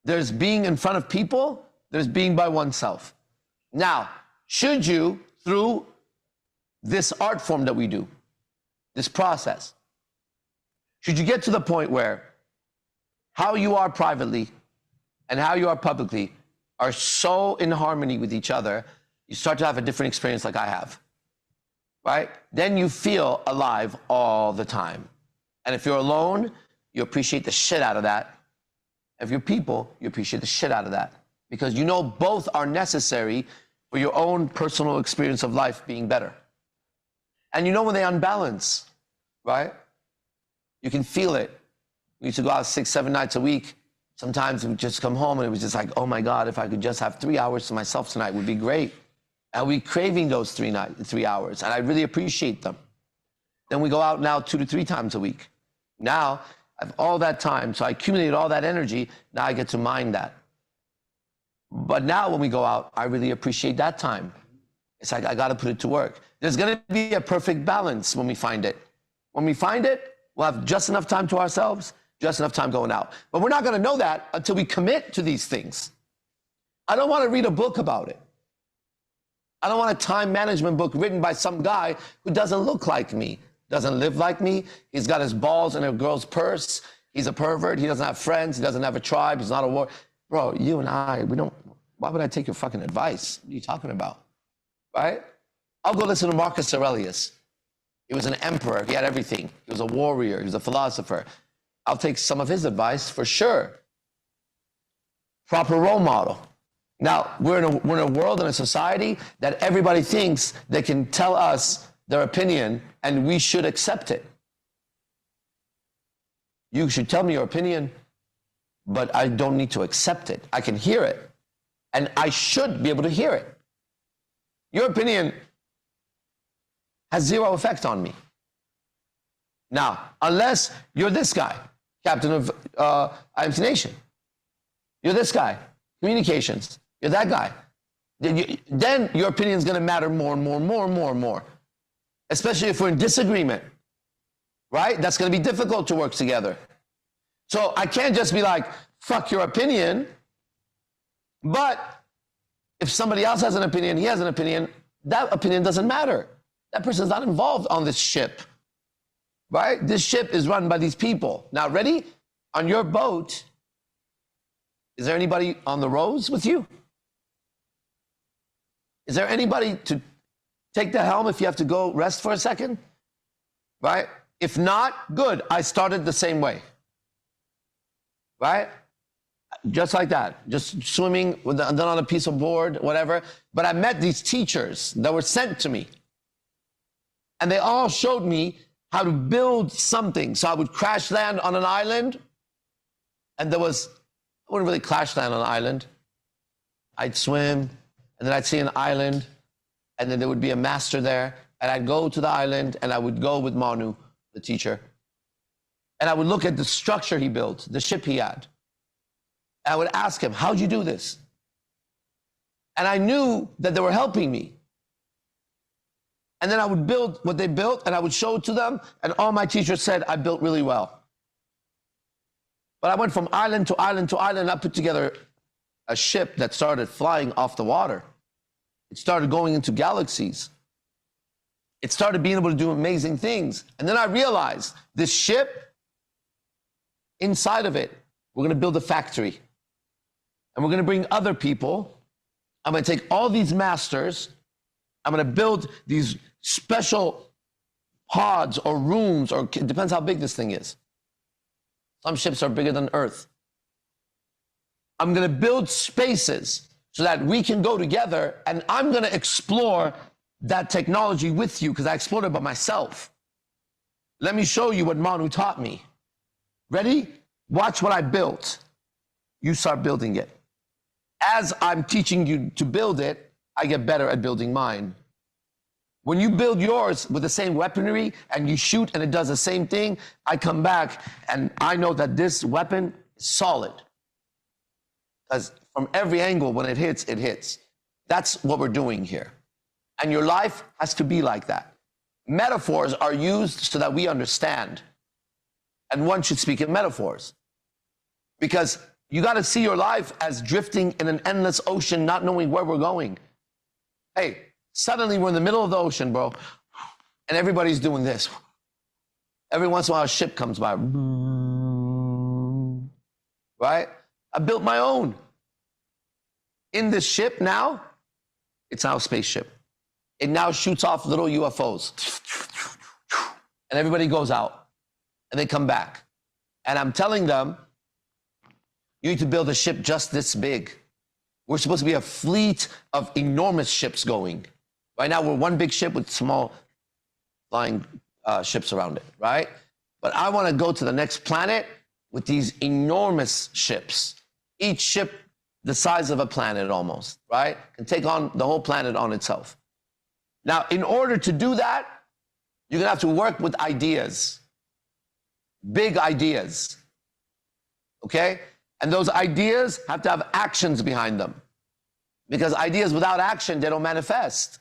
There's being in front of people, there's being by oneself. Now, should you, through this art form that we do, this process, should you get to the point where how you are privately and how you are publicly are so in harmony with each other, you start to have a different experience like I have, right? Then you feel alive all the time. And if you're alone, you appreciate the shit out of that. If you're people, you appreciate the shit out of that. Because you know both are necessary for your own personal experience of life being better. And you know when they unbalance, right? You can feel it. We used to go out 6-7 nights a week. Sometimes we just come home and it was just like, oh my God, if I could just have 3 hours to myself tonight, it would be great. And we craving those 3 hours, and I really appreciate them. Then we go out now 2 to 3 times a week. Now I have all that time, so I accumulated all that energy. Now I get to mine that. But now when we go out, I really appreciate that time. It's like, I got to put it to work. There's going to be a perfect balance when we find it. When we find it, we'll have just enough time to ourselves, just enough time going out. But we're not going to know that until we commit to these things. I don't want to read a book about it. I don't want a time management book written by some guy who doesn't look like me, doesn't live like me. He's got his balls in a girl's purse. He's a pervert. He doesn't have friends. He doesn't have a tribe. He's not a war. Bro, you and I, why would I take your fucking advice? What are you talking about? Right? I'll go listen to Marcus Aurelius. He was an emperor. He had everything. He was a warrior. He was a philosopher. I'll take some of his advice for sure. Proper role model. Now, we're in a world and a society that everybody thinks they can tell us their opinion and we should accept it. You should tell me your opinion, but I don't need to accept it. I can hear it, and I should be able to hear it. Your opinion has zero effect on me. Now, unless you're this guy, captain of IMC Nation. You're this guy, communications. You're that guy. Then your opinion is going to matter more and more and more and more and more. Especially if we're in disagreement, right? That's going to be difficult to work together. So I can't just be like, fuck your opinion. But if somebody else has an opinion, he has an opinion, that opinion doesn't matter. That person's not involved on this ship, right? This ship is run by these people. Now, ready? On your boat, is there anybody on the rows with you? Is there anybody to take the helm if you have to go rest for a second? Right? If not, good. I started the same way. Right? Just like that. Just swimming then on a piece of board, whatever. But I met these teachers that were sent to me. And they all showed me how to build something. So I would crash land on an island. And I wouldn't really crash land on an island. I'd swim. And then I'd see an island, and then there would be a master there, and I'd go to the island, and I would go with Manu, the teacher, and I would look at the structure he built, the ship he had. And I would ask him, how'd you do this? And I knew that they were helping me. And then I would build what they built, and I would show it to them, and all my teachers said I built really well. But I went from island to island to island, and I put together a ship that started flying off the water. It started going into galaxies. It started being able to do amazing things. And then I realized this ship Inside of it, we're going to build a factory. And we're going to bring other people. I'm going to take all these masters. I'm going to build these special pods or rooms, or it depends how big this thing is. Some ships are bigger than Earth. I'm going to build spaces so that we can go together, and I'm going to explore that technology with you because I explored it by myself. Let me show you what Manu taught me. Ready? Watch what I built. You start building it. As I'm teaching you to build it, I get better at building mine. When you build yours with the same weaponry and you shoot and it does the same thing, I come back and I know that this weapon is solid. Because from every angle, when it hits, it hits. That's what we're doing here. And your life has to be like that. Metaphors are used so that we understand. And one should speak in metaphors. Because you got to see your life as drifting in an endless ocean, not knowing where we're going. Hey, suddenly we're in the middle of the ocean, bro, and everybody's doing this. Every once in a while, a ship comes by. Right? I built my own. In this ship now, it's now a spaceship. It now shoots off little UFOs. And everybody goes out. And they come back. And I'm telling them, you need to build a ship just this big. We're supposed to be a fleet of enormous ships going. Right now, we're one big ship with small flying ships around it, right? But I want to go to the next planet with these enormous ships. Each ship the size of a planet almost, right? Can take on the whole planet on itself. Now, in order to do that, you're going to have to work with ideas. Big ideas. Okay? And those ideas have to have actions behind them. Because ideas without action, they don't manifest.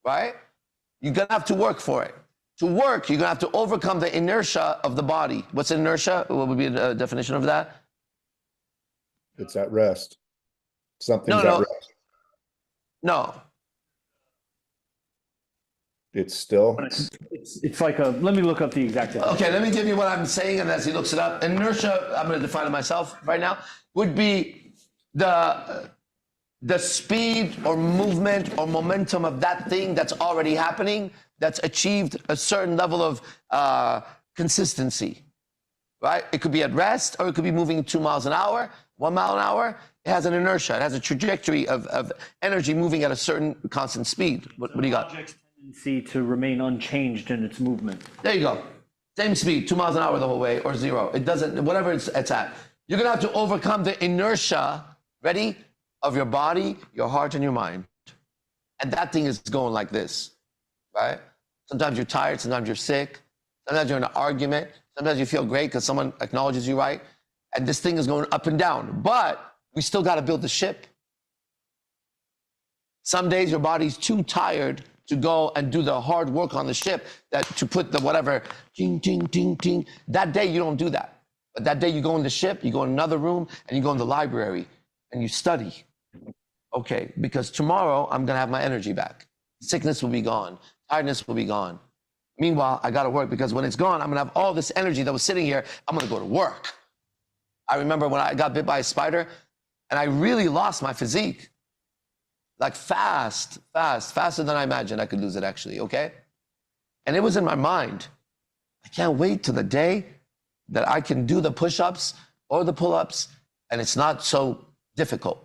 Right? You're going to have to work for it. To work, you're going to have to overcome the inertia of the body. What's inertia? What would be the definition of that? It's at rest. Something's at rest. No. It's still. It's like a, let me look up the exact definition. Okay, let me give you what I'm saying, and as he looks it up, inertia, I'm going to define it myself right now, would be the speed or movement or momentum of that thing that's already happening, that's achieved a certain level of consistency, right? It could be at rest, or it could be moving 2 miles an hour, 1 mile an hour. It has an inertia. It has a trajectory of energy moving at a certain constant speed. What do you got? Object's tendency to remain unchanged in its movement. There you go. Same speed, 2 miles an hour the whole way, or 0. It doesn't, whatever it's at. You're going to have to overcome the inertia, ready, of your body, your heart, and your mind. And that thing is going like this, right? Sometimes you're tired, sometimes you're sick, sometimes you're in an argument, sometimes you feel great because someone acknowledges you, right? And this thing is going up and down. But we still got to build the ship. Some days your body's too tired to go and do the hard work on the ship, that to put the whatever, ting, ting, ting, ting. That day you don't do that. But that day you go in the ship, you go in another room, and you go in the library, and you study. Okay, because tomorrow I'm going to have my energy back. Sickness will be gone. Tiredness will be gone. Meanwhile, I got to work, because when it's gone, I'm going to have all this energy that was sitting here. I'm going to go to work. I remember when I got bit by a spider, and I really lost my physique. Like faster than I imagined I could lose it, actually, okay? And it was in my mind. I can't wait till the day that I can do the push-ups or the pull-ups, and it's not so difficult.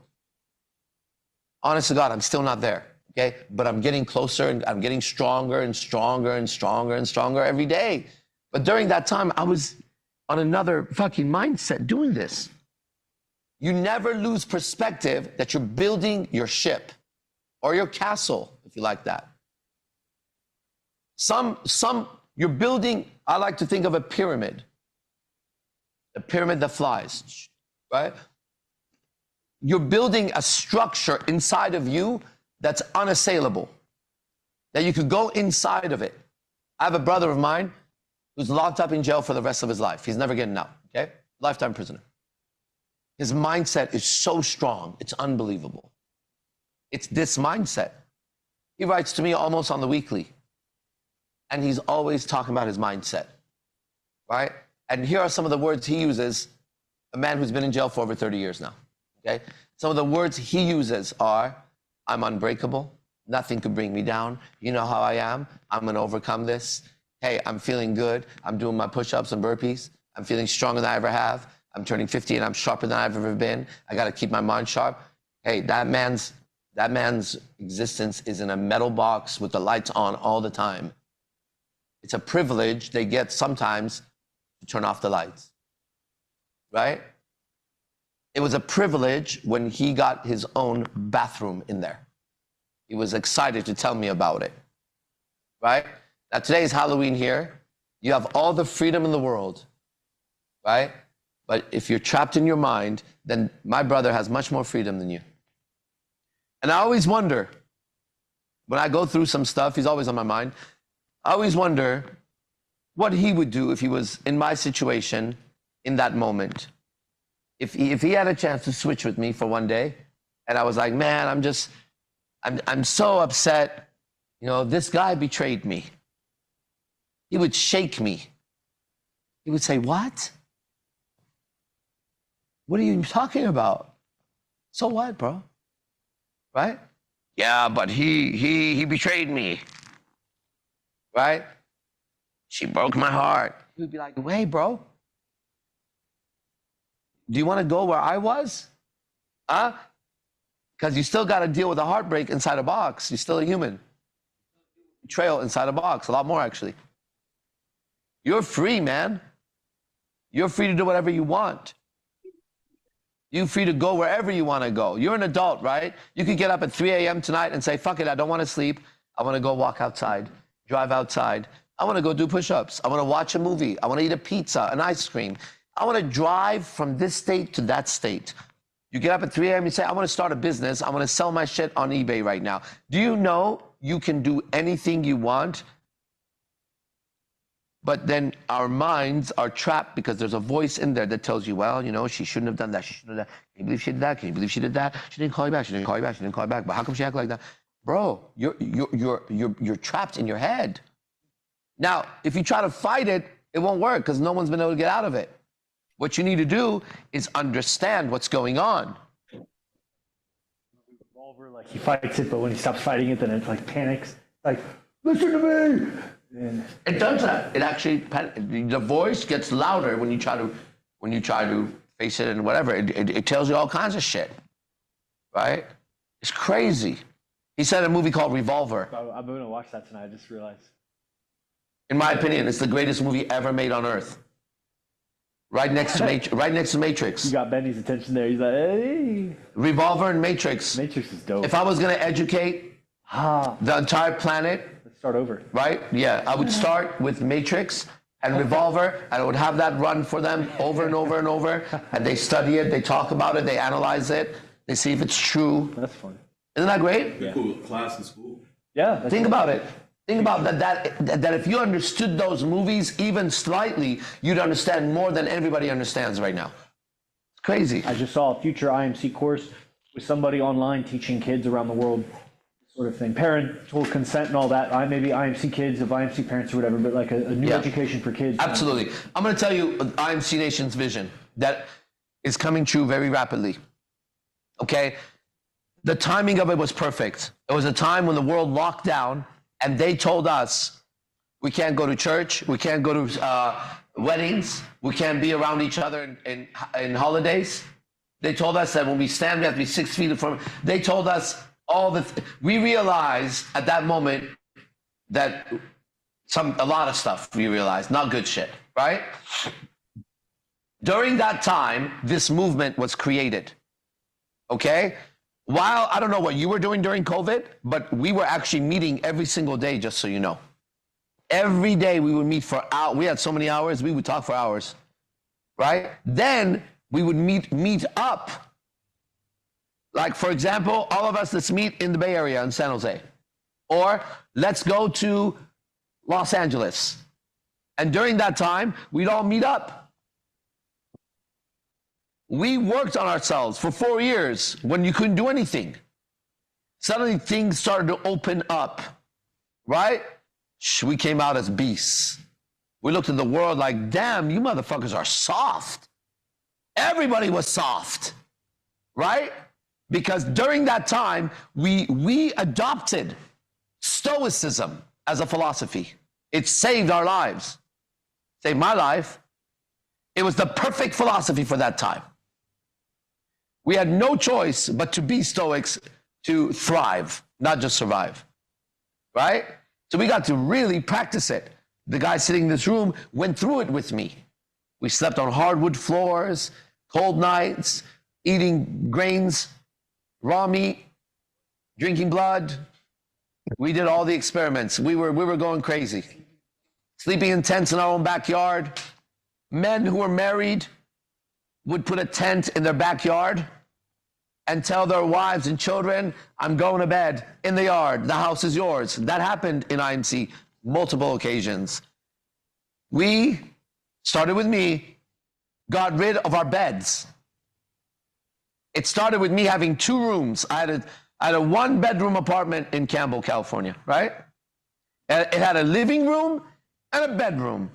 Honest to God, I'm still not there, okay? But I'm getting closer, and I'm getting stronger and stronger and stronger and stronger every day. But during that time, I was on another fucking mindset doing this. You never lose perspective that you're building your ship or your castle, if you like that. You're building, I like to think of a pyramid that flies, right? You're building a structure inside of you that's unassailable, that you could go inside of it. I have a brother of mine who's locked up in jail for the rest of his life. He's never getting out, okay? Lifetime prisoner. His mindset is so strong, it's unbelievable. It's this mindset. He writes to me almost on the weekly, and he's always talking about his mindset, right? And here are some of the words he uses, a man who's been in jail for over 30 years now, okay? Some of the words he uses are, I'm unbreakable. Nothing could bring me down. You know how I am. I'm going to overcome this. Hey, I'm feeling good. I'm doing my push-ups and burpees. I'm feeling stronger than I ever have. I'm turning 50 and I'm sharper than I've ever been. I got to keep my mind sharp. Hey, that man's existence is in a metal box with the lights on all the time. It's a privilege they get sometimes to turn off the lights, right? It was a privilege when he got his own bathroom in there. He was excited to tell me about it, right? Now, today is Halloween here. You have all the freedom in the world, right? But if you're trapped in your mind, then my brother has much more freedom than you. And I always wonder, when I go through some stuff, he's always on my mind, I always wonder what he would do if he was in my situation in that moment. If he had a chance to switch with me for one day, and I was like, man, I'm so upset. You know, this guy betrayed me. He would shake me. He would say, what? What are you talking about? So what, bro? Right? Yeah, but he betrayed me. Right? She broke my heart. He would be like, wait, bro. Do you want to go where I was? Huh? Because you still got to deal with a heartbreak inside a box. You're still a human. Betrayal inside a box, a lot more actually. You're free, man. You're free to do whatever you want. You're free to go wherever you want to go. You're an adult, right? You could get up at 3 a.m. tonight and say, fuck it, I don't want to sleep. I want to go walk outside, drive outside. I want to go do push-ups. I want to watch a movie. I want to eat a pizza, an ice cream. I want to drive from this state to that state. You get up at 3 a.m. You say, I want to start a business. I want to sell my shit on eBay right now. Do you know you can do anything you want? But then our minds are trapped because there's a voice in there that tells you, well, you know, she shouldn't have done that. She shouldn't have done that. Can you believe she did that? Can you believe she did that? She didn't call you back. She didn't call you back. She didn't call you back. But how come she act like that? Bro, you're trapped in your head. Now, if you try to fight it, it won't work because no one's been able to get out of it. What you need to do is understand what's going on. Revolver, like he fights it, but when he stops fighting it, then it like panics. Like, listen to me. And it does that. It actually, the voice gets louder when you try to face it and whatever. It tells you all kinds of shit, right? It's crazy. He said a movie called Revolver. I'm going to watch that tonight. I just realized. In my opinion, it's the greatest movie ever made on Earth. Right next to Matrix. You got Benny's attention there. He's like, hey. Revolver and Matrix. Matrix is dope. If I was going to educate the entire planet. Let's start over. Right? Yeah. I would start with Matrix and Revolver, and I would have that run for them over and over and over. And they study it, they talk about it, they analyze it, they see if it's true. That's fun. Isn't that great? Yeah. Cool class in school. Yeah. Think about it. Think about that if you understood those movies even slightly, you'd understand more than everybody understands right now. It's crazy. I just saw a future IMC course with somebody online teaching kids around the world, sort of thing. Parental consent and all that. Maybe IMC kids of IMC parents or whatever, but like a new education for kids. Absolutely. I'm going to tell you IMC Nation's vision that is coming true very rapidly. Okay? The timing of it was perfect. It was a time when the world locked down. And they told us, we can't go to church, we can't go to weddings, we can't be around each other in holidays. They told us that when we stand, we have to be 6 feet from. They told us we realized at that moment that a lot of stuff we realized, not good shit, right? During that time, this movement was created, okay? While I don't know what you were doing during COVID, but we were actually meeting every single day, just so you know. Every day we would meet for hours. We had so many hours, we would talk for hours, right? Then we would meet up. Like, for example, all of us, let's meet in the Bay Area in San Jose. Or let's go to Los Angeles. And during that time, we'd all meet up. We worked on ourselves for 4 years when you couldn't do anything. Suddenly things started to open up, right? We came out as beasts. We looked at the world like, damn, you motherfuckers are soft. Everybody was soft, right? Because during that time, we adopted Stoicism as a philosophy. It saved our lives. Saved my life. It was the perfect philosophy for that time. We had no choice but to be Stoics to thrive, not just survive, right? So we got to really practice it. The guy sitting in this room went through it with me. We slept on hardwood floors, cold nights, eating grains, raw meat, drinking blood. We did all the experiments. We were going crazy. Sleeping in tents in our own backyard. Men who were married would put a tent in their backyard and tell their wives and children, I'm going to bed in the yard. The house is yours. That happened in IMC multiple occasions. We, started with me, got rid of our beds. It started with me having 2 rooms. I had a 1-bedroom apartment in Campbell, California, right? It had a living room and a bedroom.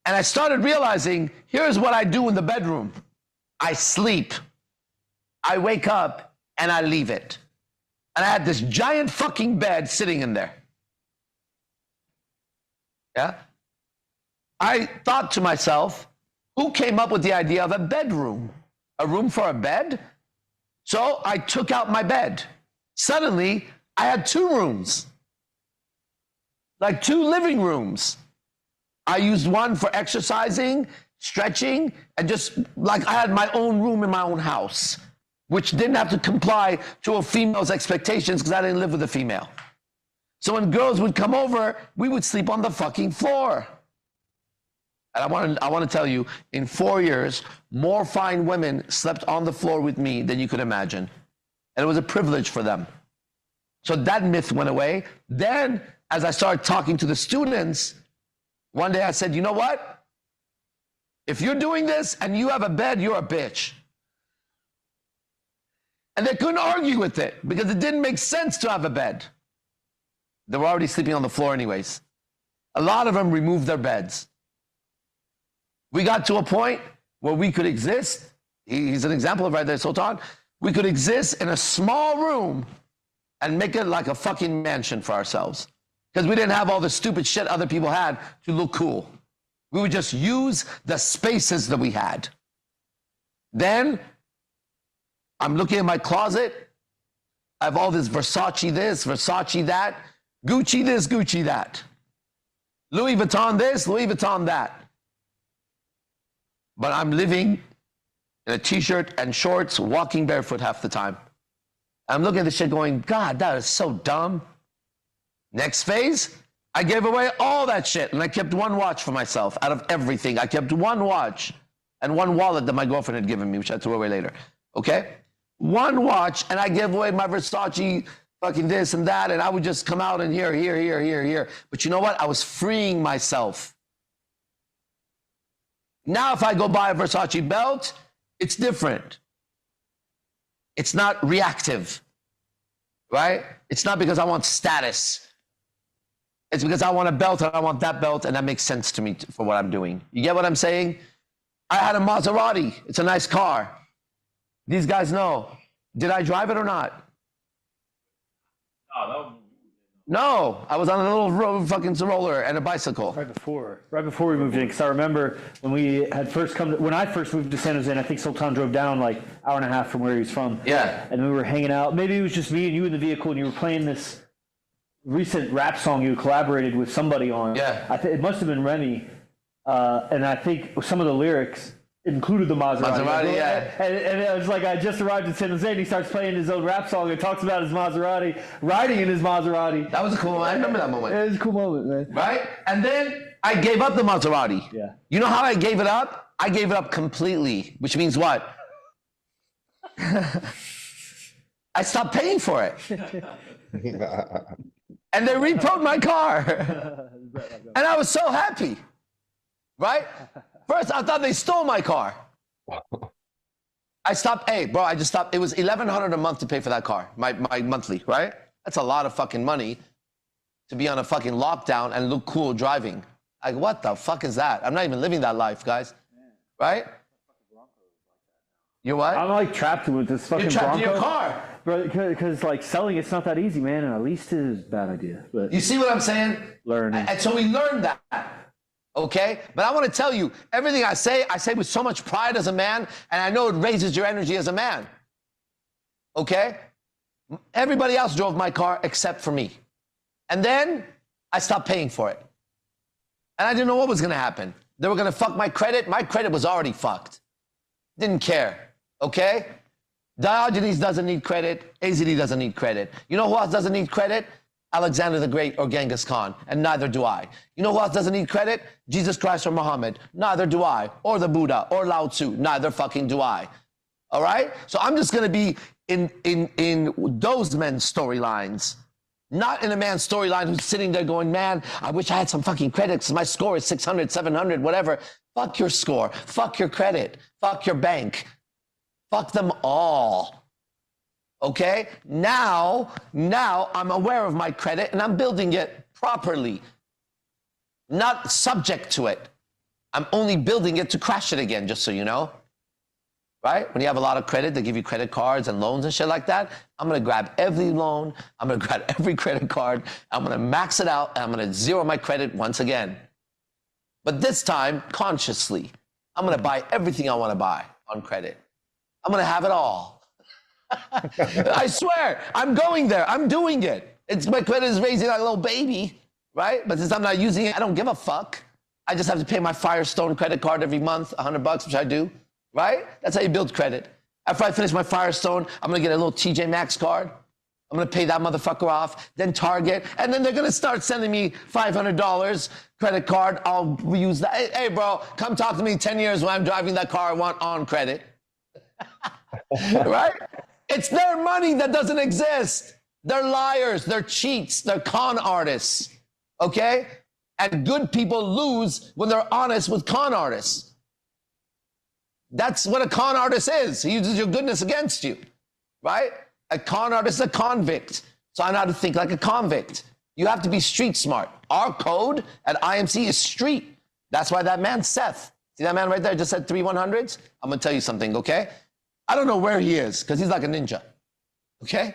And I started realizing, here's what I do in the bedroom. I sleep. I wake up and I leave it. And I had this giant fucking bed sitting in there. Yeah? I thought to myself, who came up with the idea of a bedroom? A room for a bed? So I took out my bed. Suddenly, I had 2 rooms. Like 2 living rooms. I used one for exercising, stretching, and just like I had my own room in my own house, which didn't have to comply to a female's expectations because I didn't live with a female. So when girls would come over, we would sleep on the fucking floor. And I want to tell you, in 4 years, more fine women slept on the floor with me than you could imagine. And it was a privilege for them. So that myth went away. Then, as I started talking to the students, one day I said, you know what? If you're doing this and you have a bed, you're a bitch. And they couldn't argue with it because it didn't make sense to have a bed. They were already sleeping on the floor anyways. A lot of them removed their beds. We got to a point where we could exist. He's an example of right there, Sultan. We could exist in a small room and make it like a fucking mansion for ourselves. Because we didn't have all the stupid shit other people had to look cool. We would just use the spaces that we had. Then, I'm looking at my closet. I have all this, Versace that, Gucci this, Gucci that. Louis Vuitton this, Louis Vuitton that. But I'm living in a t-shirt and shorts, walking barefoot half the time. I'm looking at this shit going, God, that is so dumb. Next phase, I gave away all that shit and I kept 1 watch for myself out of everything. I kept 1 watch and 1 wallet that my girlfriend had given me, which I threw away later. Okay? 1 watch and I gave away my Versace fucking this and that, and I would just come out and here. But you know what? I was freeing myself. Now if I go buy a Versace belt, it's different. It's not reactive, right? It's not because I want status. It's because I want a belt and I want that belt, and that makes sense to me for what I'm doing. You get what I'm saying? I had a Maserati. It's a nice car. These guys know. Did I drive it or not? No, I was on a little fucking roller and a bicycle. Right before we moved in, because I remember when we had first when I first moved to San Jose, and I think Sultan drove down like 1.5 hours from where he was from. Yeah. And we were hanging out. Maybe it was just me and you in the vehicle, and you were playing this recent rap song you collaborated with somebody on. Yeah. It must have been Remy, and I think some of the lyrics included the Maserati. Yeah. And it was like I just arrived in San Jose, and he starts playing his own rap song and talks about his Maserati, riding in his Maserati. That was a cool moment. I remember that moment. It was a cool moment, man. Right? And then I gave up the Maserati. Yeah. You know how I gave it up? I gave it up completely, which means what? I stopped paying for it. And they repoed my car. And I was so happy. Right? First, I thought they stole my car. I stopped. Hey, bro, I just stopped. It was $1,100 a month to pay for that car, my monthly, right? That's a lot of fucking money to be on a fucking lockdown and look cool driving. Like, what the fuck is that? I'm not even living that life, guys. Right? You what? I'm like trapped with this fucking You're trapped Bronco. in your car. Because like selling it's not that easy, man, and at least it is a bad idea. But You see what I'm saying? learning. And so we learned that. Okay? But I want to tell you, everything I say with so much pride as a man, and I know it raises your energy as a man. Okay? Everybody else drove my car except for me. And then I stopped paying for it. And I didn't know what was going to happen. They were going to fuck my credit. My credit was already fucked. Didn't care. Okay? Diogenes doesn't need credit. Azd doesn't need credit. You know who else doesn't need credit? Alexander the Great or Genghis Khan, and neither do I. You know who else doesn't need credit? Jesus Christ or Muhammad, neither do I. Or the Buddha, or Lao Tzu, neither fucking do I. All right? So I'm just gonna be in those men's storylines, not in a man's storyline who's sitting there going, man, I wish I had some fucking credit because my score is 600, 700, whatever. Fuck your score, fuck your credit, fuck your bank, fuck them all. Okay, now I'm aware of my credit and I'm building it properly, not subject to it. I'm only building it to crash it again, just so you know. Right? When you have a lot of credit, they give you credit cards and loans and shit like that. I'm gonna grab every loan, I'm gonna grab every credit card, I'm gonna max it out, and I'm gonna zero my credit once again. But this time, consciously, I'm gonna buy everything I wanna buy on credit. I'm gonna have it all. I swear, I'm going there. I'm doing it. My credit is raising like a little baby, right? But since I'm not using it, I don't give a fuck. I just have to pay my Firestone credit card every month, $100, which I do, right? That's how you build credit. After I finish my Firestone, I'm gonna get a little TJ Maxx card. I'm gonna pay that motherfucker off, then Target, and then they're gonna start sending me $500 credit card. I'll use that. Hey, bro, come talk to me 10 years when I'm driving that car I want on credit. Right? It's their money that doesn't exist. They're liars, they're cheats, they're con artists, okay? And good people lose when they're honest with con artists. That's what a con artist is. He uses your goodness against you, right? A con artist is a convict. So I know how to think like a convict. You have to be street smart. Our code at IMC is street. That's why that man, Seth, see that man right there just said 3 100s? I'm gonna tell you something, okay? I don't know where he is because he's like a ninja, okay?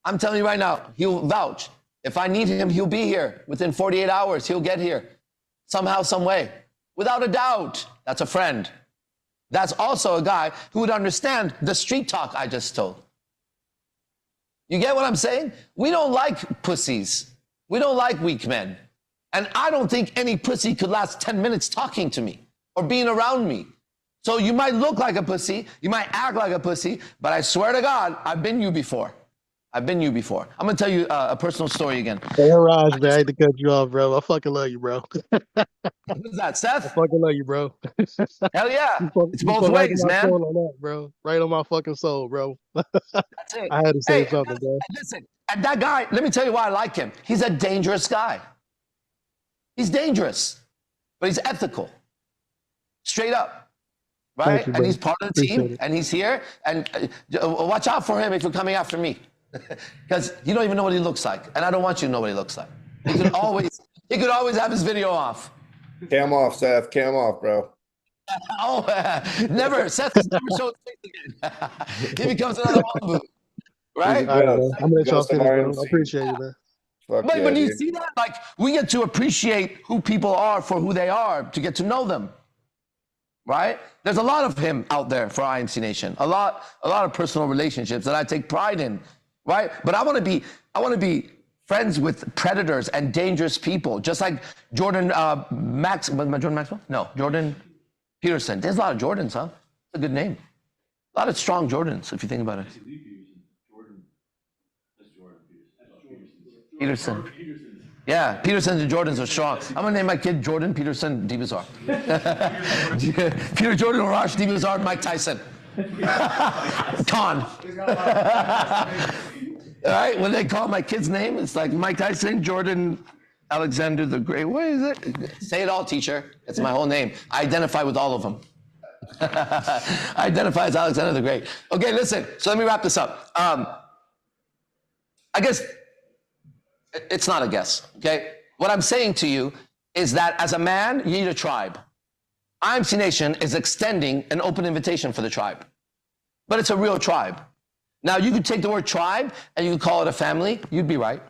I'm telling you right now, he'll vouch. If I need him, he'll be here. Within 48 hours, he'll get here. Somehow, some way. Without a doubt, that's a friend. That's also a guy who would understand the street talk I just told. You get what I'm saying? We don't like pussies. We don't like weak men. And I don't think any pussy could last 10 minutes talking to me or being around me. So you might look like a pussy, you might act like a pussy, but I swear to God, I've been you before. I've been you before. I'm gonna tell you a personal story again. Hey, Raj, man, I hate to cut you off, bro. I fucking love you, bro. Who's that, Seth? I fucking love you, bro. Hell yeah. It's You both put right ways, on my man. soul on that, bro. Right on my fucking soul, bro. That's it. I had to say Hey, something, bro. listen, and that guy, let me tell you why I like him. He's a dangerous guy. He's dangerous, but he's ethical. Straight up. Right? Thank you, And bro. he's part of the Appreciate team, it. and he's here. And watch out for him if you're coming after me. Because you don't even know what he looks like. And I don't want you to know what he looks like. He could always have his video off. Cam off, Seth. Cam off, bro. Oh, never. Seth has never showed his face again. He becomes another one. Right? All right, man. I'm gonna let y'all Ghost of finish, bro. RMC. I appreciate you, man. Fuck But yeah, when you dude. see that, like, we get to appreciate who people are for who they are, to get to know them. Right? There's a lot of him out there for IMC Nation. A lot of personal relationships that I take pride in. Right? But I want to be friends with predators and dangerous people, just like Jordan Jordan Maxwell? No, Jordan Peterson. There's a lot of Jordans, huh? That's a good name. A lot of strong Jordans, if you think about it. Peterson. Yeah, Petersons and Jordans are strong. I'm gonna name my kid Jordan Peterson Dibazar. Peter Jordan Orash Dibazar Mike Tyson. Con. All right, when they call my kid's name, it's like Mike Tyson, Jordan, Alexander the Great. What is it? Say it all, teacher. It's my whole name. I identify with all of them. I identify as Alexander the Great. Okay, listen. So let me wrap this up. I guess it's not a guess. Okay, what I'm saying to you is that as a man, you need a tribe. IMC Nation is extending an open invitation for the tribe. But it's a real tribe. Now, you could take the word tribe and you could call it a family. You'd be right.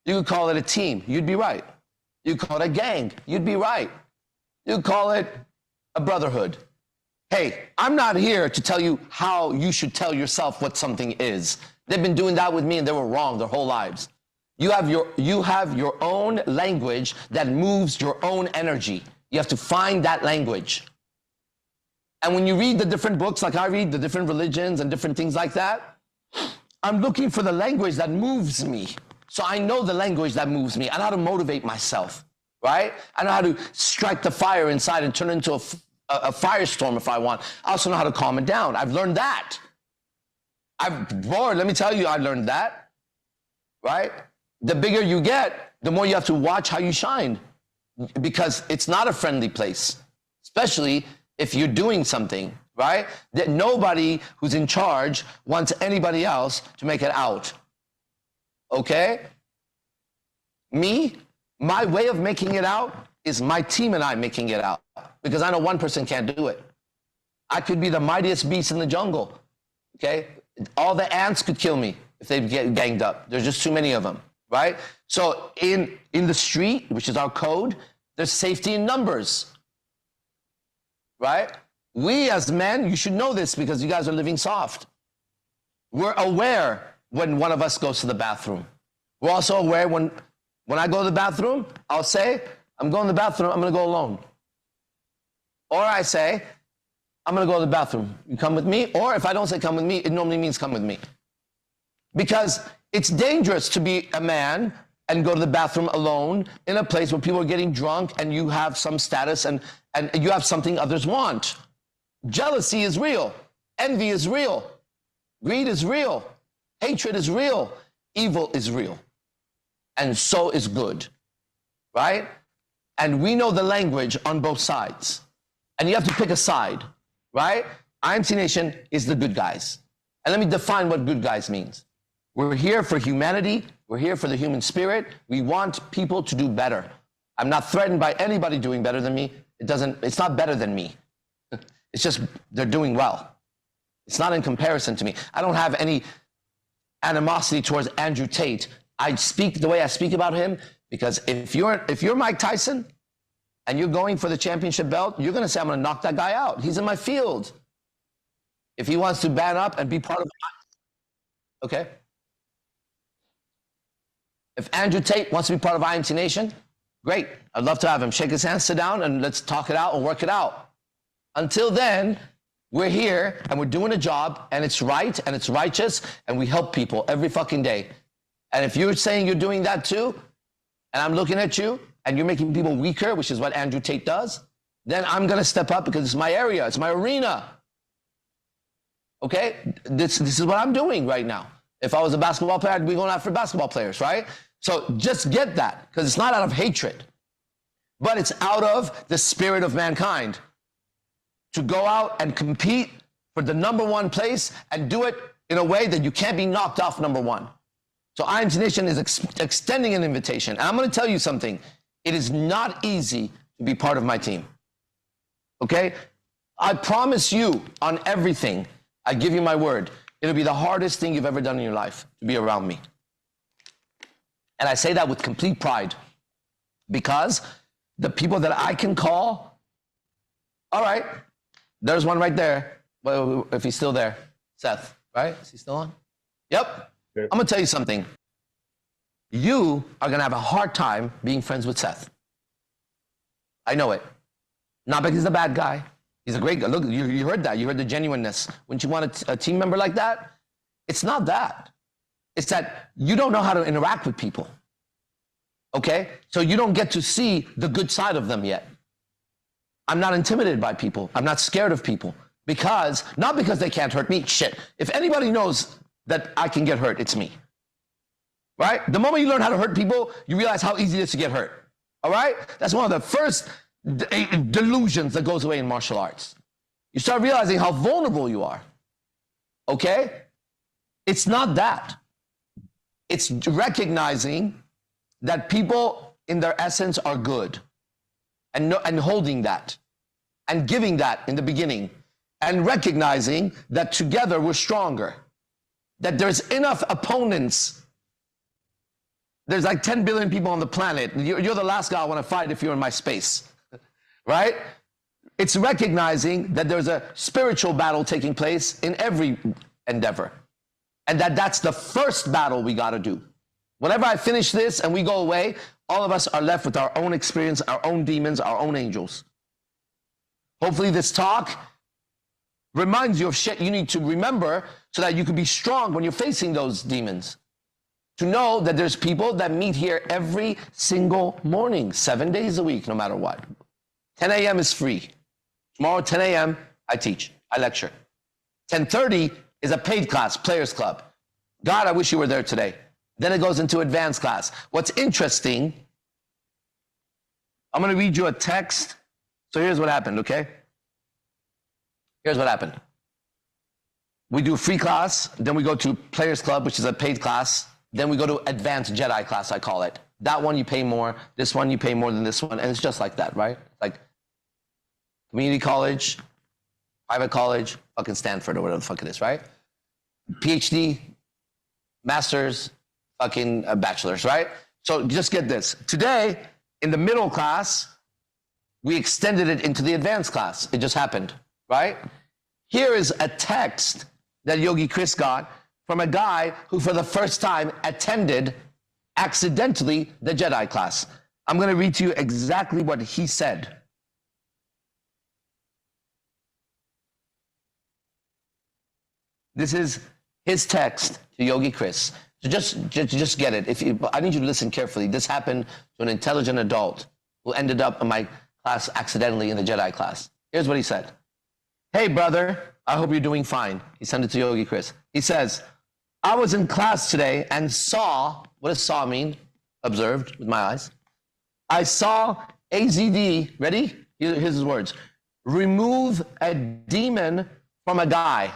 You could call it a team. You'd be right. You could call it a gang. You'd be right. You could call it a brotherhood. Hey, I'm not here to tell you how you should tell yourself what something is. They've been doing that with me and they were wrong their whole lives. You have your own language that moves your own energy. You have to find that language. And when you read the different books, like I read the different religions and different things like that, I'm looking for the language that moves me. So I know the language that moves me. I know how to motivate myself, right? I know how to strike the fire inside and turn it into a firestorm if I want. I also know how to calm it down. I've learned that. Let me tell you, I learned that, right? The bigger you get, the more you have to watch how you shine, because it's not a friendly place, especially if you're doing something, right? That nobody who's in charge wants anybody else to make it out, okay? My way of making it out is my team and I making it out, because I know one person can't do it. I could be the mightiest beast in the jungle, okay? All the ants could kill me if they get ganged up. There's just too many of them, right? So in the street, which is our code, there's safety in numbers, right? We as men, you should know this because you guys are living soft. We're aware when one of us goes to the bathroom. We're also aware when I go to the bathroom, I'll say, I'm going to the bathroom, I'm going to go alone. Or I say, I'm going to go to the bathroom. You come with me? Or if I don't say come with me, it normally means come with me. Because it's dangerous to be a man and go to the bathroom alone in a place where people are getting drunk and you have some status and you have something others want. Jealousy is real. Envy is real. Greed is real. Hatred is real. Evil is real. And so is good, right? And we know the language on both sides. And you have to pick a side, right? IMC Nation is the good guys. And let me define what good guys means. We're here for humanity. We're here for the human spirit. We want people to do better. I'm not threatened by anybody doing better than me. It's not better than me. It's just they're doing well. It's not in comparison to me. I don't have any animosity towards Andrew Tate. I speak the way I speak about him because if you're Mike Tyson and you're going for the championship belt, you're going to say, I'm going to knock that guy out. He's in my field. If he wants to ban up and be part of it, okay? If Andrew Tate wants to be part of IMC Nation, great. I'd love to have him. Shake his hand, sit down, and let's talk it out and work it out. Until then, we're here, and we're doing a job, and it's right, and it's righteous, and we help people every fucking day. And if you're saying you're doing that too, and I'm looking at you, and you're making people weaker, which is what Andrew Tate does, then I'm going to step up because it's my area. It's my arena. Okay? This is what I'm doing right now. If I was a basketball player, I'd be going after basketball players, right? So just get that, because it's not out of hatred, but it's out of the spirit of mankind to go out and compete for the number one place and do it in a way that you can't be knocked off number one. So IMC Nation is extending an invitation. And I'm going to tell you something. It is not easy to be part of my team. Okay? I promise you on everything, I give you my word, it'll be the hardest thing you've ever done in your life to be around me. And I say that with complete pride because the people that I can call, all right, there's one right there. Well, if he's still there, Seth, right? Is he still on? Yep. Okay. I'm going to tell you something. You are going to have a hard time being friends with Seth. I know it. Not because he's a bad guy. He's a great guy. Look, you heard that. You heard the genuineness. Wouldn't you want a team member like that? It's not that. It's that you don't know how to interact with people. Okay? So you don't get to see the good side of them yet. I'm not intimidated by people. I'm not scared of people. Not because they can't hurt me. Shit. If anybody knows that I can get hurt, it's me. Right? The moment you learn how to hurt people, you realize how easy it is to get hurt. All right? That's one of the first delusions that goes away in martial arts. You start realizing how vulnerable you are. Okay? It's not that. It's recognizing that people in their essence are good. and holding that and giving that in the beginning and recognizing that together we're stronger, that there's enough opponents. There's like 10 billion people on the planet. You're the last guy I want to fight if you're in my space, right? It's recognizing that there's a spiritual battle taking place in every endeavor, and that's the first battle we got to do. Whenever I finish this and we go away, all of us are left with our own experience, our own demons, our own angels. Hopefully this talk reminds you of shit you need to remember so that you can be strong when you're facing those demons. To know that there's people that meet here every single morning, 7 days a week, no matter what. 10 a.m. is free. Tomorrow, 10 a.m., I teach, I lecture. 10:30 is a paid class, Players Club. God, I wish you were there today. Then it goes into advanced class. What's interesting, I'm going to read you a text. So here's what happened, okay? Here's what happened. We do free class, then we go to Players Club, which is a paid class. Then we go to advanced Jedi class, I call it. That one you pay more, this one you pay more than this one, and it's just like that, right? Like community college, private college, fucking Stanford or whatever the fuck it is, right? PhD, master's, fucking bachelor's, right? So just get this. Today, in the middle class, we extended it into the advanced class. It just happened, right? Here is a text that Yogi Chris got from a guy who for the first time attended accidentally the Jedi class. I'm going to read to you exactly what he said. This is his text to Yogi Chris. So just get it. I need you to listen carefully. This happened to an intelligent adult who ended up in my class accidentally in the Jedi class. Here's what he said. Hey, brother, I hope you're doing fine. He sent it to Yogi Chris. He says, I was in class today and saw, what does saw mean? Observed with my eyes. I saw Azd, ready? Here's his words. Remove a demon from a guy.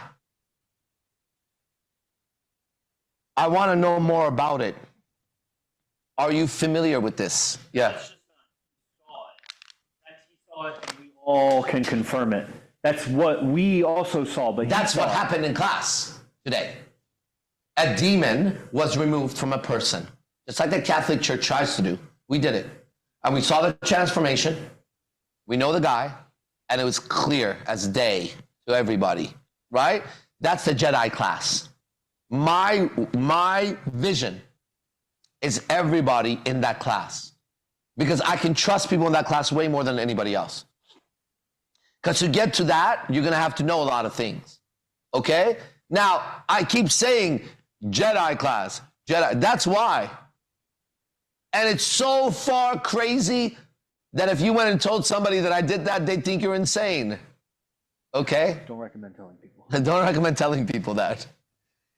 I want to know more about it. Are you familiar with this? Yeah. That's just not he saw it. And we all can confirm it. That's what we also saw. But that's what happened in class today. A demon was removed from a person. Just like the Catholic Church tries to do. We did it. And we saw the transformation. We know the guy. And it was clear as day to everybody. Right? That's the Jedi class. My vision is everybody in that class. Because I can trust people in that class way more than anybody else. Because to get to that, you're going to have to know a lot of things. Okay? Now, I keep saying Jedi class, Jedi. That's why. And it's so far crazy that if you went and told somebody that I did that, they'd think you're insane. Okay? Don't recommend telling people. Don't recommend telling people that.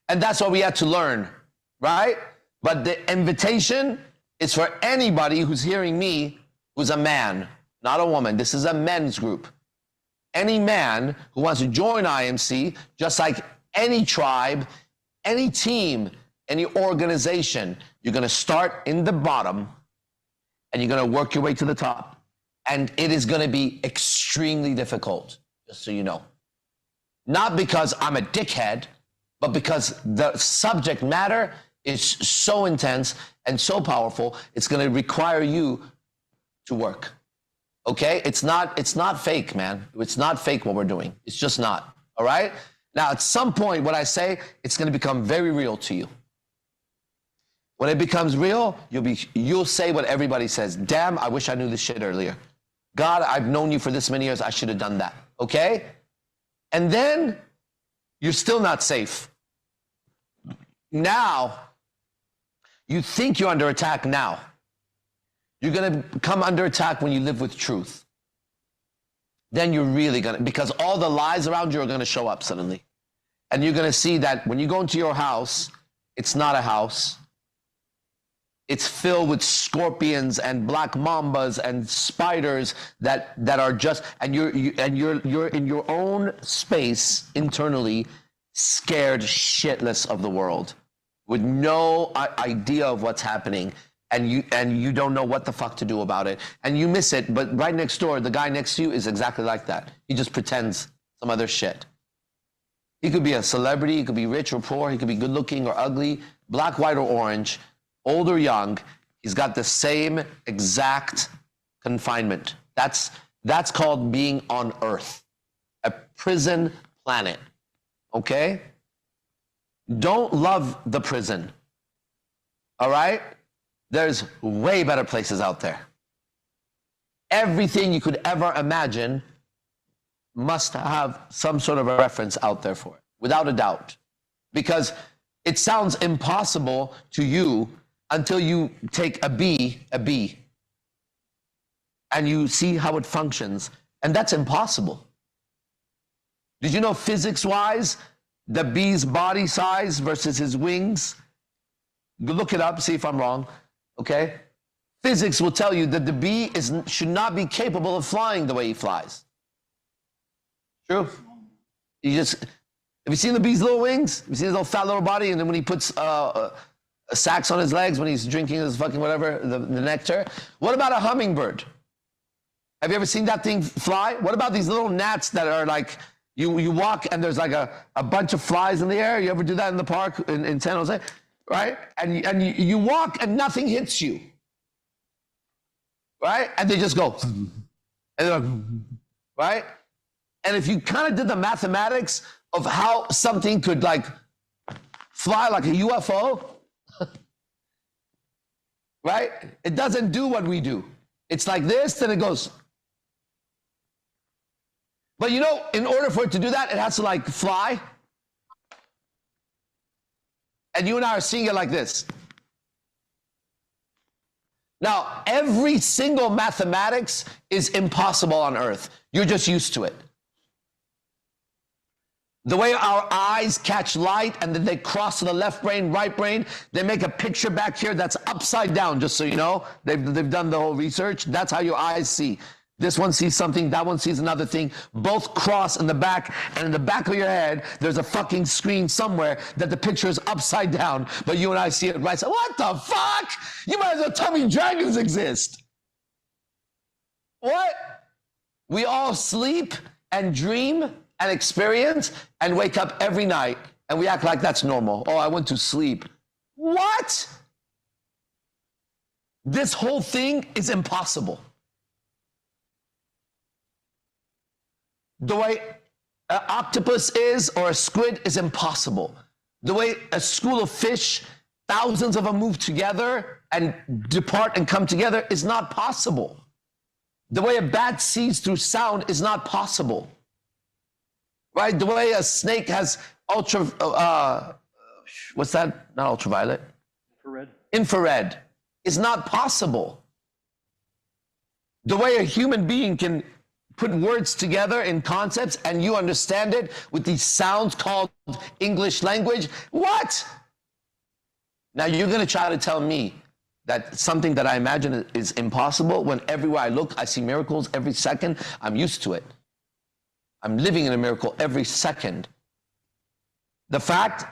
And that's what we had to learn, right? But the invitation is for anybody who's hearing me, who's a man, not a woman. This is a men's group. Any man who wants to join IMC, just like any tribe, any team, any organization, you're going to start in the bottom and you're going to work your way to the top. And it is going to be extremely difficult, just so you know. Not because I'm a dickhead, but because the subject matter is so intense and so powerful, it's going to require you to work. Okay? It's not fake, man. It's not fake what we're doing. It's just not. All right? Now, at some point, what I say, it's going to become very real to you. When it becomes real, you'll say what everybody says. Damn, I wish I knew this shit earlier. God, I've known you for this many years. I should have done that. Okay? And then you're still not safe. Now, you think you're under attack now. You're going to come under attack when you live with truth. Then you're really going to, because all the lies around you are going to show up suddenly. And you're going to see that when you go into your house, it's not a house. It's filled with scorpions and black mambas and spiders that are just, and you're in your own space internally, scared shitless of the world, with no idea of what's happening. and you don't know what the fuck to do about it, and you miss it, but right next door, the guy next to you is exactly like that. He just pretends some other shit. He could be a celebrity, he could be rich or poor, he could be good looking or ugly, black, white, or orange, old or young. He's got the same exact confinement. That's called being on Earth, a prison planet, okay? Don't love the prison, all right? There's way better places out there. Everything you could ever imagine must have some sort of a reference out there for it, without a doubt. Because it sounds impossible to you until you take a bee, and you see how it functions, and that's impossible. Did you know physics-wise, the bee's body size versus his wings? Look it up, see if I'm wrong, okay? Physics will tell you that the bee should not be capable of flying the way he flies. True? Have you seen the bee's little wings? Have you seen his little fat little body? And then when he puts sacks on his legs when he's drinking his fucking whatever, the nectar. What about a hummingbird? Have you ever seen that thing fly? What about these little gnats that are like, you walk and there's like a bunch of flies in the air? You ever do that in the park in San Jose? Right? And you walk and nothing hits you. Right? And they just go. And they're like, right? And if you kind of did the mathematics of how something could like fly like a UFO, right? It doesn't do what we do. It's like this, then it goes. But you know, in order for it to do that, it has to like fly. And you and I are seeing it like this. Now, every single mathematics is impossible on Earth. You're just used to it. The way our eyes catch light and then they cross to the left brain, right brain, they make a picture back here that's upside down, just so you know. They've done the whole research. That's how your eyes see. This one sees something, that one sees another thing. Both cross in the back, and in the back of your head, there's a fucking screen somewhere that the picture is upside down, but you and I see it right. So what the fuck? You might as well tell me dragons exist. What? We all sleep and dream and experience and wake up every night and we act like that's normal. Oh, I went to sleep. What? This whole thing is impossible. The way an octopus is or a squid is impossible. The way a school of fish, thousands of them move together and depart and come together is not possible. The way a bat sees through sound is not possible. Right? The way a snake has what's that? Not ultraviolet. Infrared is not possible. The way a human being can put words together in concepts and you understand it with these sounds called English language. What? Now you're going to try to tell me that something that I imagine is impossible when everywhere I look, I see miracles every second. I'm used to it. I'm living in a miracle every second. The fact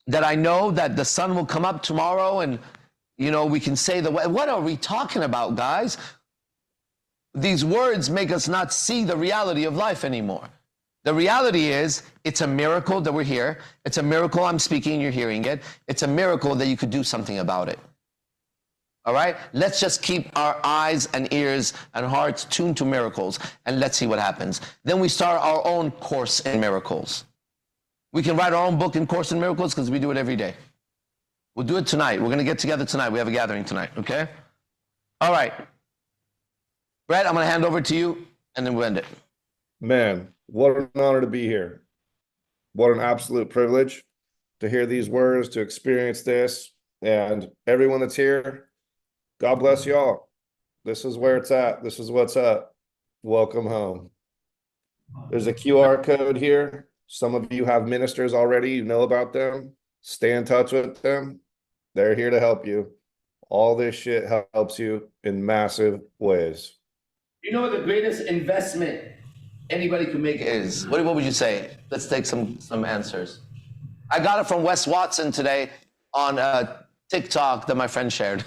that I know that the sun will come up tomorrow and, you know, we can say what are we talking about, guys? These words make us not see the reality of life anymore. The reality is, it's a miracle that we're here. It's a miracle I'm speaking, you're hearing it. It's a miracle that you could do something about it. All right? Let's just keep our eyes and ears and hearts tuned to miracles, and let's see what happens. Then we start our own course in miracles. We can write our own book in Course in Miracles because we do it every day. We'll do it tonight. We're going to get together tonight. We have a gathering tonight, okay? All right. Brett, I'm going to hand over to you, and then we'll end it. Man, what an honor to be here. What an absolute privilege to hear these words, to experience this. And everyone that's here, God bless y'all. This is where it's at. This is what's up. Welcome home. There's a QR code here. Some of you have ministers already. You know about them. Stay in touch with them. They're here to help you. All this shit helps you in massive ways. You know what the greatest investment anybody could make is? What would you say? Let's take some answers. I got it from Wes Watson today on TikTok that my friend shared.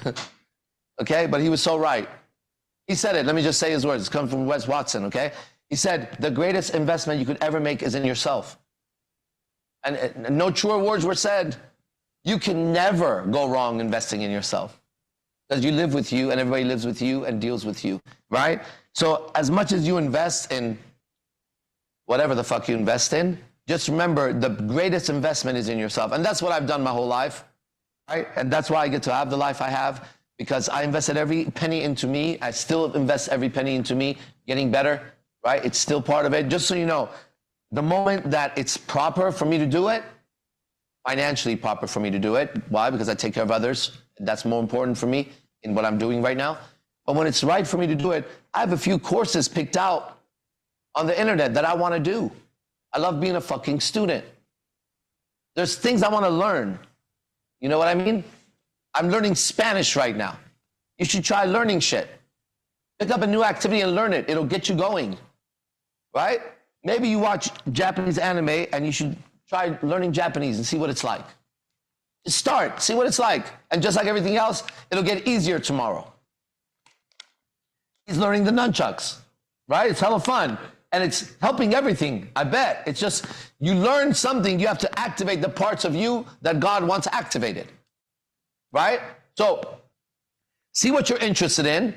Okay, but he was so right. He said it. Let me just say his words. It comes from Wes Watson, okay? He said, the greatest investment you could ever make is in yourself. And no truer words were said. You can never go wrong investing in yourself. Because you live with you and everybody lives with you and deals with you, right? So as much as you invest in whatever the fuck you invest in, just remember the greatest investment is in yourself. And that's what I've done my whole life, right? And that's why I get to have the life I have, because I invested every penny into me. I still invest every penny into me, getting better, right? It's still part of it. Just so you know, the moment that it's proper for me to do it, financially proper for me to do it. Why? Because I take care of others. That's more important for me in what I'm doing right now. But when it's right for me to do it, I have a few courses picked out on the internet that I want to do. I love being a fucking student. There's things I want to learn. You know what I mean? I'm learning Spanish right now. You should try learning shit. Pick up a new activity and learn it. It'll get you going, right? Maybe you watch Japanese anime and you should try learning Japanese and see what it's like. Just start, see what it's like. And just like everything else, it'll get easier tomorrow. He's learning the nunchucks, right? It's hella fun. And it's helping everything, I bet. It's just, you learn something, you have to activate the parts of you that God wants activated, right? So, see what you're interested in,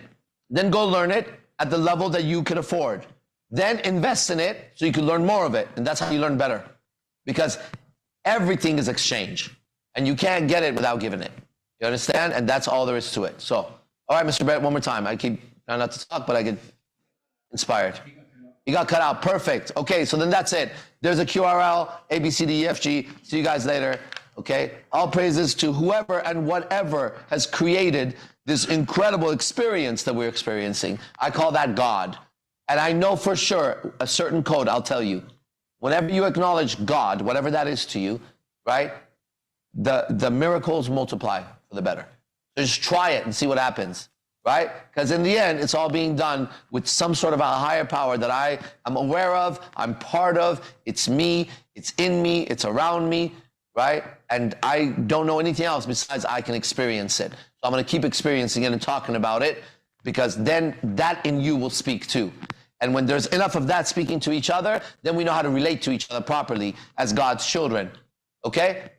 then go learn it at the level that you can afford. Then invest in it so you can learn more of it. And that's how you learn better. Because everything is exchange. And you can't get it without giving it. You understand? And that's all there is to it. So, all right, Mr. Brett, one more time. I keep trying not to talk, but I get inspired. You got cut out. Perfect. Okay, so then that's it. There's a QRL, ABCDEFG. See you guys later. Okay? All praises to whoever and whatever has created this incredible experience that we're experiencing. I call that God. And I know for sure a certain code, I'll tell you. Whenever you acknowledge God, whatever that is to you, right? The miracles multiply for the better. So just try it and see what happens. Right? Because in the end, it's all being done with some sort of a higher power that I am aware of, I'm part of, it's me, it's in me, it's around me, right? And I don't know anything else besides I can experience it. So I'm going to keep experiencing it and talking about it, because then that in you will speak too. And when there's enough of that speaking to each other, then we know how to relate to each other properly as God's children. Okay?